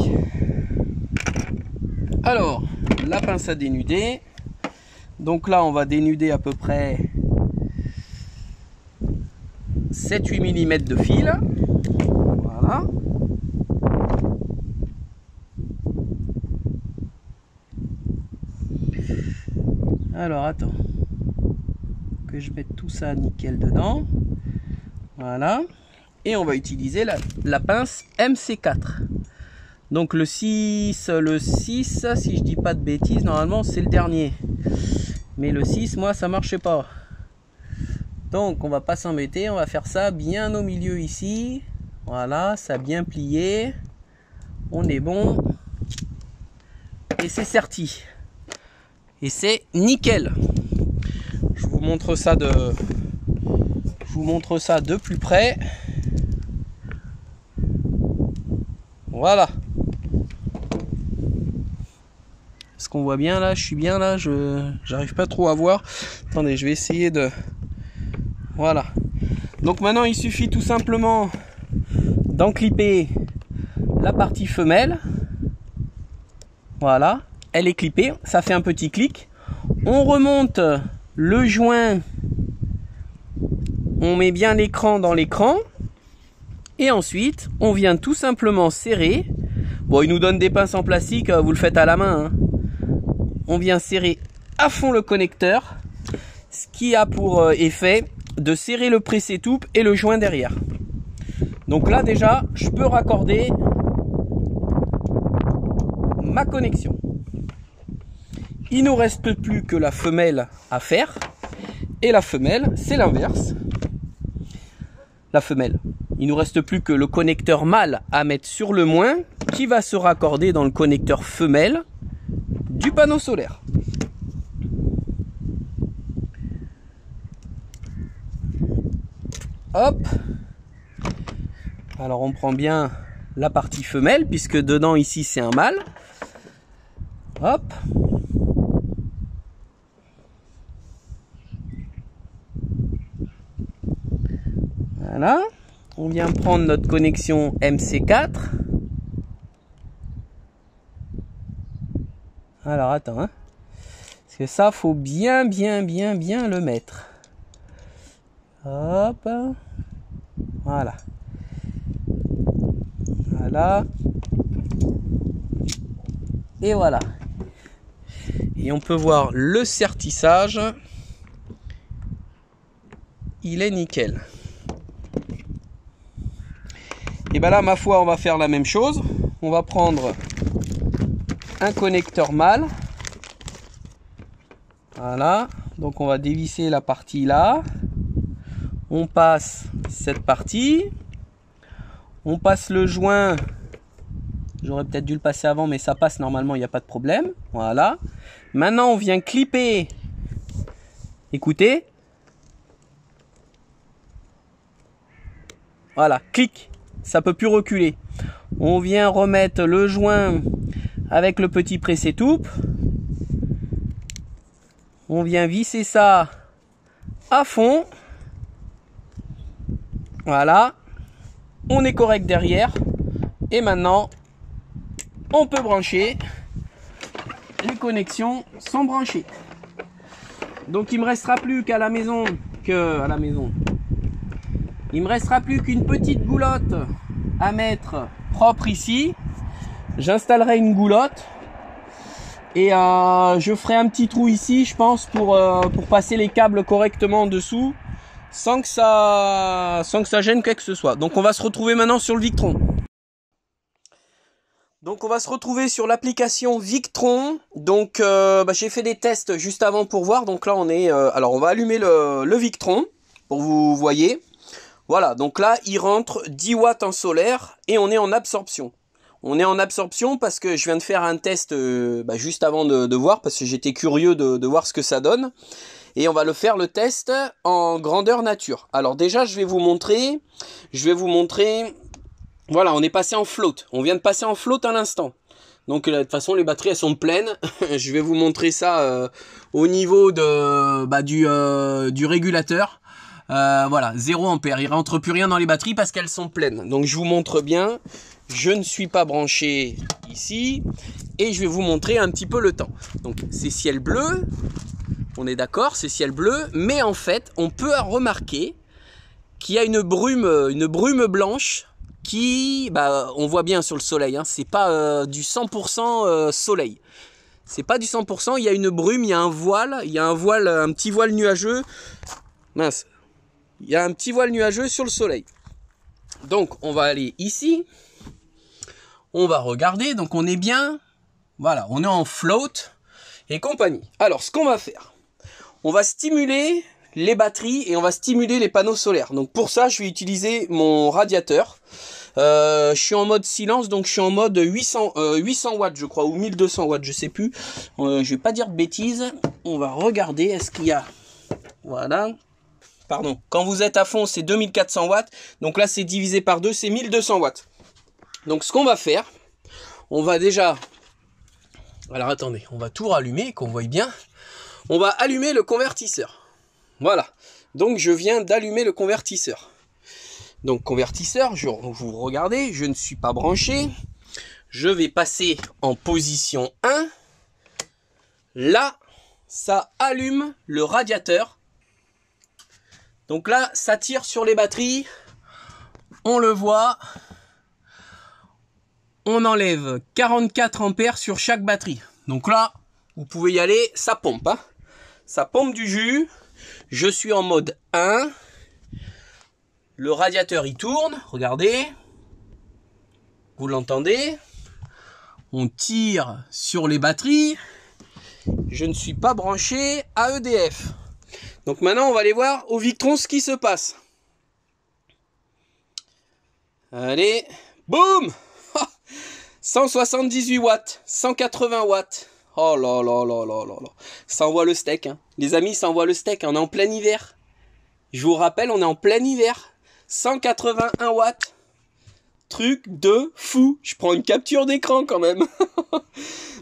Alors, la pince à dénuder. Donc là, on va dénuder à peu près 7-8 mm de fil. Voilà. Alors, attends. Que je mette tout ça nickel dedans. Voilà. Et on va utiliser la pince MC4. Donc le 6, si je dis pas de bêtises, normalement c'est le dernier. Mais le 6, moi, ça marchait pas. Donc, on va pas s'embêter. On va faire ça bien au milieu ici. Voilà, ça a bien plié. On est bon. Et c'est serti. Et c'est nickel. Je vous montre ça de plus près. Voilà. Est-ce qu'on voit bien là? Je suis bien là, j'arrive pas trop à voir. Attendez, je vais essayer de... Voilà. Donc maintenant, il suffit tout simplement d'enclipper la partie femelle. Voilà, elle est clippée, ça fait un petit clic. On remonte le joint, on met bien l'écran dans l'écran. Et ensuite, on vient tout simplement serrer. Bon, il nous donne des pinces en plastique, vous le faites à la main, hein. On vient serrer à fond le connecteur, ce qui a pour effet de serrer le pressé-toupe et le joint derrière. Donc là déjà, je peux raccorder ma connexion. Il ne nous reste plus que la femelle à faire. Et la femelle, c'est l'inverse. La femelle. Il ne nous reste plus que le connecteur mâle à mettre sur le moins, qui va se raccorder dans le connecteur femelle du panneau solaire. Hop. Alors on prend bien la partie femelle, puisque dedans ici c'est un mâle. Hop. Voilà. On vient prendre notre connexion MC4. Alors attends, hein. Parce que ça, faut bien le mettre. Hop. Voilà. Voilà. Et voilà. Et on peut voir le sertissage. Il est nickel. Et ben là, ma foi, on va faire la même chose. On va prendre un connecteur mâle. Voilà. Donc on va dévisser la partie là. On passe cette partie. On passe le joint. J'aurais peut-être dû le passer avant, mais ça passe normalement, il n'y a pas de problème. Voilà. Maintenant, on vient clipper. Écoutez. Voilà, clic. Ça peut plus reculer. On vient remettre le joint avec le petit pressé-toupe. On vient visser ça à fond. Voilà. On est correct derrière. Et maintenant, on peut brancher les connexions sont branchées. Donc il me restera plus qu'à la maison, il me restera plus qu'une petite goulotte à mettre propre ici. J'installerai une goulotte et je ferai un petit trou ici, je pense, pour passer les câbles correctement en dessous, sans que ça gêne quoi que ce soit. Donc on va se retrouver maintenant sur le Victron. Donc on va se retrouver sur l'application Victron. Donc j'ai fait des tests juste avant pour voir. Donc là on est, alors on va allumer le Victron pour vous voyez. Voilà, donc là il rentre 10 watts en solaire et on est en absorption. On est en absorption parce que je viens de faire un test juste avant de voir, parce que j'étais curieux de voir ce que ça donne. Et on va le faire le test en grandeur nature. Alors déjà je vais vous montrer. Voilà, on est passé en float. On vient de passer en float à l'instant. Donc de toute façon les batteries elles sont pleines. Je vais vous montrer ça au niveau du régulateur. Voilà, 0 ampère. Il rentre plus rien dans les batteries parce qu'elles sont pleines. Donc je vous montre bien. Je ne suis pas branché ici. Et je vais vous montrer un petit peu le temps. Donc c'est ciel bleu. On est d'accord, c'est ciel bleu. Mais en fait, on peut remarquer qu'il y a une brume blanche qui, on voit bien sur le soleil, hein, c'est pas du 100% soleil. C'est pas du 100%, il y a une brume, il y a un voile, un petit voile nuageux. Mince. Il y a un petit voile nuageux sur le soleil. Donc on va aller ici. On va regarder, donc on est bien. Voilà, on est en float et compagnie. Alors ce qu'on va faire, on va stimuler les batteries et on va stimuler les panneaux solaires. Donc pour ça, je vais utiliser mon radiateur. Je suis en mode silence, donc je suis en mode 800 watts, je crois, ou 1200 watts, je sais plus. Je vais pas dire de bêtises. On va regarder, est-ce qu'il y a... Voilà. Pardon. Quand vous êtes à fond, c'est 2400 watts. Donc là, c'est divisé par 2, c'est 1200 watts. Donc ce qu'on va faire, on va déjà... Alors attendez, on va tout rallumer, qu'on voie bien. On va allumer le convertisseur. Voilà. Donc je viens d'allumer le convertisseur. Donc convertisseur, vous regardez, je ne suis pas branché. Je vais passer en position 1. Là, ça allume le radiateur. Donc là, ça tire sur les batteries. On le voit. On enlève 44 ampères sur chaque batterie. Donc là, vous pouvez y aller, ça pompe. Hein. Ça pompe du jus. Je suis en mode 1. Le radiateur, il tourne. Regardez. Vous l'entendez. On tire sur les batteries. Je ne suis pas branché à EDF. Donc maintenant, on va aller voir au Victron ce qui se passe. Allez. Boum 178 watts. 180 watts. Oh là là là là là là. Ça envoie le steak. Hein. Les amis, ça envoie le steak. On est en plein hiver. Je vous rappelle, on est en plein hiver. 181 watts. Truc de fou. Je prends une capture d'écran quand même.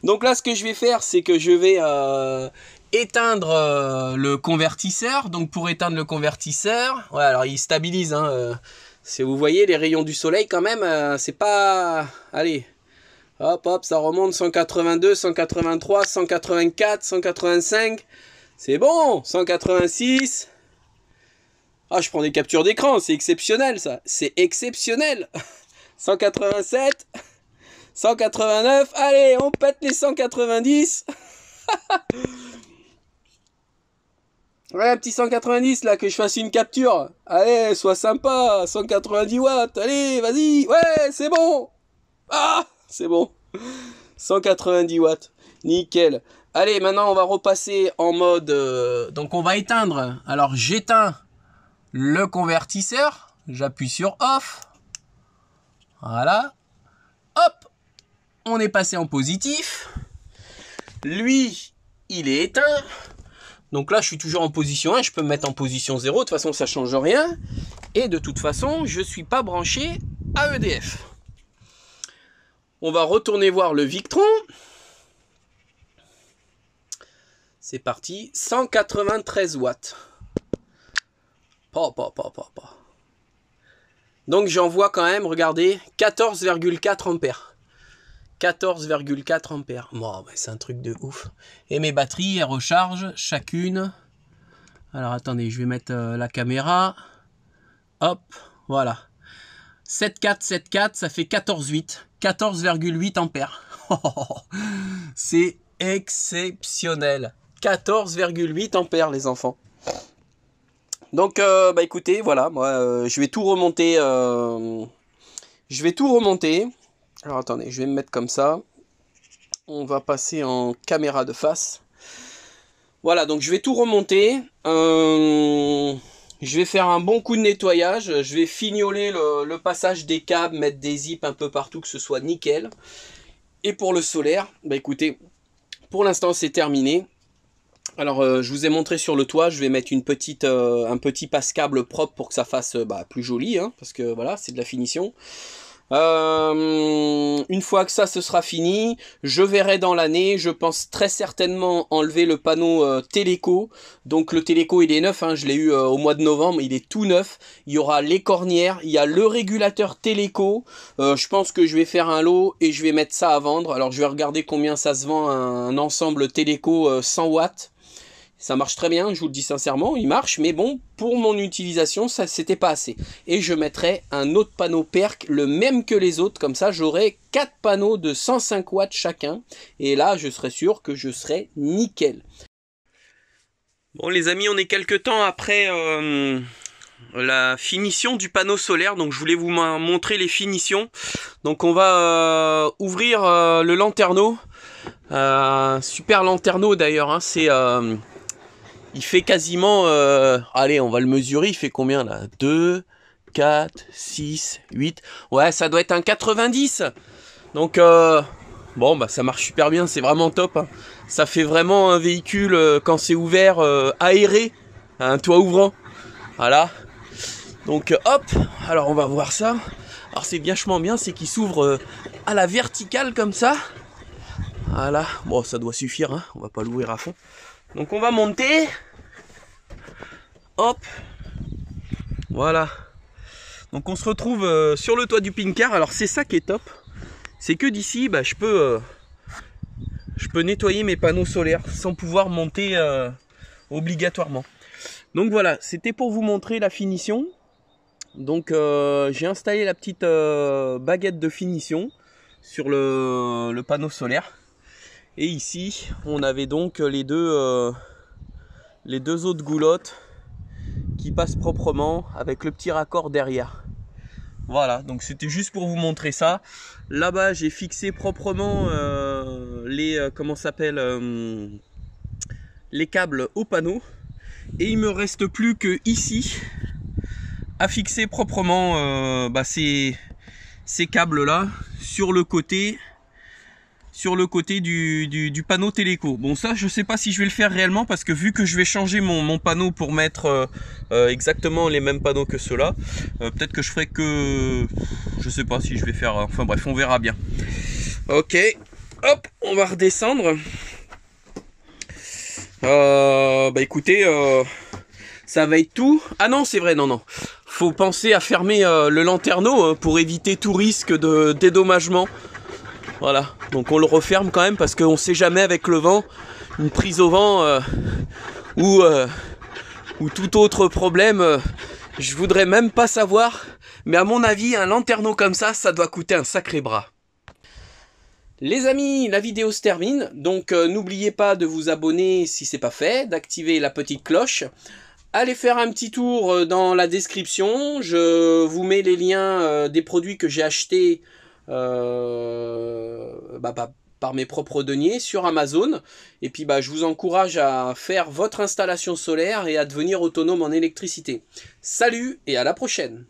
Donc là, ce que je vais faire, c'est que je vais éteindre le convertisseur. Donc pour éteindre le convertisseur, ouais, alors il stabilise. Hein, si vous voyez les rayons du soleil quand même, c'est pas... Allez, hop hop, ça remonte 182, 183, 184, 185. C'est bon, 186. Ah, je prends des captures d'écran, c'est exceptionnel ça. C'est exceptionnel. 187, 189, allez, on pète les 190. Ouais, un petit 190 là, que je fasse une capture. Allez, sois sympa, 190 watts, allez, vas-y, ouais, c'est bon. Ah, c'est bon. 190 watts, nickel. Allez, maintenant on va repasser en mode... donc on va éteindre. Alors j'éteins le convertisseur, j'appuie sur off. Voilà. Hop, on est passé en positif. Lui, il est éteint. Donc là, je suis toujours en position 1. Je peux me mettre en position 0. De toute façon, ça ne change rien. Et de toute façon, je ne suis pas branché à EDF. On va retourner voir le Victron. C'est parti. 193 watts. Donc j'en vois quand même, regardez, 14,4 ampères. 14,4 ampères. Bon, bah, c'est un truc de ouf. Et mes batteries, elles rechargent chacune. Alors attendez, je vais mettre la caméra. Hop, voilà. 7,4, 7,4, ça fait 14,8. 14,8 ampères. C'est exceptionnel. 14,8 ampères, les enfants. Donc, bah écoutez, voilà, moi, je vais tout remonter. Alors, attendez, je vais me mettre comme ça. On va passer en caméra de face. Voilà, donc je vais tout remonter. Je vais faire un bon coup de nettoyage. Je vais fignoler le passage des câbles, mettre des zips un peu partout, que ce soit nickel. Et pour le solaire, bah écoutez, pour l'instant, c'est terminé. Alors, je vous ai montré sur le toit, je vais mettre un petit passe-câble propre pour que ça fasse plus joli, hein, parce que voilà, c'est de la finition. Une fois que ça, ce sera fini, je verrai dans l'année, je pense très certainement enlever le panneau Téléco. Donc le Téléco, il est neuf, hein, je l'ai eu au mois de novembre, il est tout neuf. Il y aura les cornières, il y a le régulateur Téléco. Je pense que je vais faire un lot et je vais mettre ça à vendre. Alors je vais regarder combien ça se vend, un ensemble Téléco 100 watts. Ça marche très bien, je vous le dis sincèrement, il marche, mais bon, pour mon utilisation, ça c'était pas assez. Et je mettrai un autre panneau PERC, le même que les autres, comme ça j'aurai 4 panneaux de 105 watts chacun. Et là, je serai sûr que je serai nickel. Bon les amis, on est quelques temps après la finition du panneau solaire, donc je voulais vous montrer les finitions. Donc on va ouvrir le lanterneau, super lanterneau d'ailleurs, hein, c'est... il fait quasiment, allez, on va le mesurer, il fait combien là? 2, 4, 6, 8, ouais, ça doit être un 90. Donc, bon, bah ça marche super bien, c'est vraiment top. Hein. Ça fait vraiment un véhicule, quand c'est ouvert, aéré, un toit ouvrant. Voilà. Donc, hop, alors on va voir ça. Alors c'est vachement bien, c'est qu'il s'ouvre à la verticale comme ça. Voilà, bon, ça doit suffire, hein. On va pas l'ouvrir à fond. Donc on va monter. Hop. Voilà. Donc on se retrouve sur le toit du Pink-Car. Alors c'est ça qui est top. C'est que d'ici, bah, je peux nettoyer mes panneaux solaires sans pouvoir monter obligatoirement. Donc voilà, c'était pour vous montrer la finition. Donc j'ai installé la petite baguette de finition sur le panneau solaire. Et ici, on avait donc les deux autres goulottes qui passent proprement avec le petit raccord derrière. Voilà, donc c'était juste pour vous montrer ça. Là-bas, j'ai fixé proprement les câbles au panneau. Et il me reste plus que ici à fixer proprement ces câbles-là sur le côté. Du panneau Téléco. Bon, ça je sais pas si je vais le faire réellement, parce que vu que je vais changer mon panneau pour mettre exactement les mêmes panneaux que ceux-là, peut-être que je ferai que... Je sais pas si je vais faire... Enfin bref, on verra bien. Ok, hop, on va redescendre. Bah écoutez, ça va être tout. Ah non, c'est vrai, non. Faut penser à fermer le lanterneau pour éviter tout risque de dédommagement. Voilà, donc on le referme quand même parce qu'on sait jamais avec le vent, une prise au vent ou tout autre problème, je voudrais même pas savoir, mais à mon avis un lanterneau comme ça doit coûter un sacré bras. Les amis, la vidéo se termine, donc n'oubliez pas de vous abonner si c'est pas fait, d'activer la petite cloche. Allez faire un petit tour dans la description, je vous mets les liens des produits que j'ai achetés par mes propres deniers sur Amazon. Et puis je vous encourage à faire votre installation solaire et à devenir autonome en électricité. Salut et à la prochaine!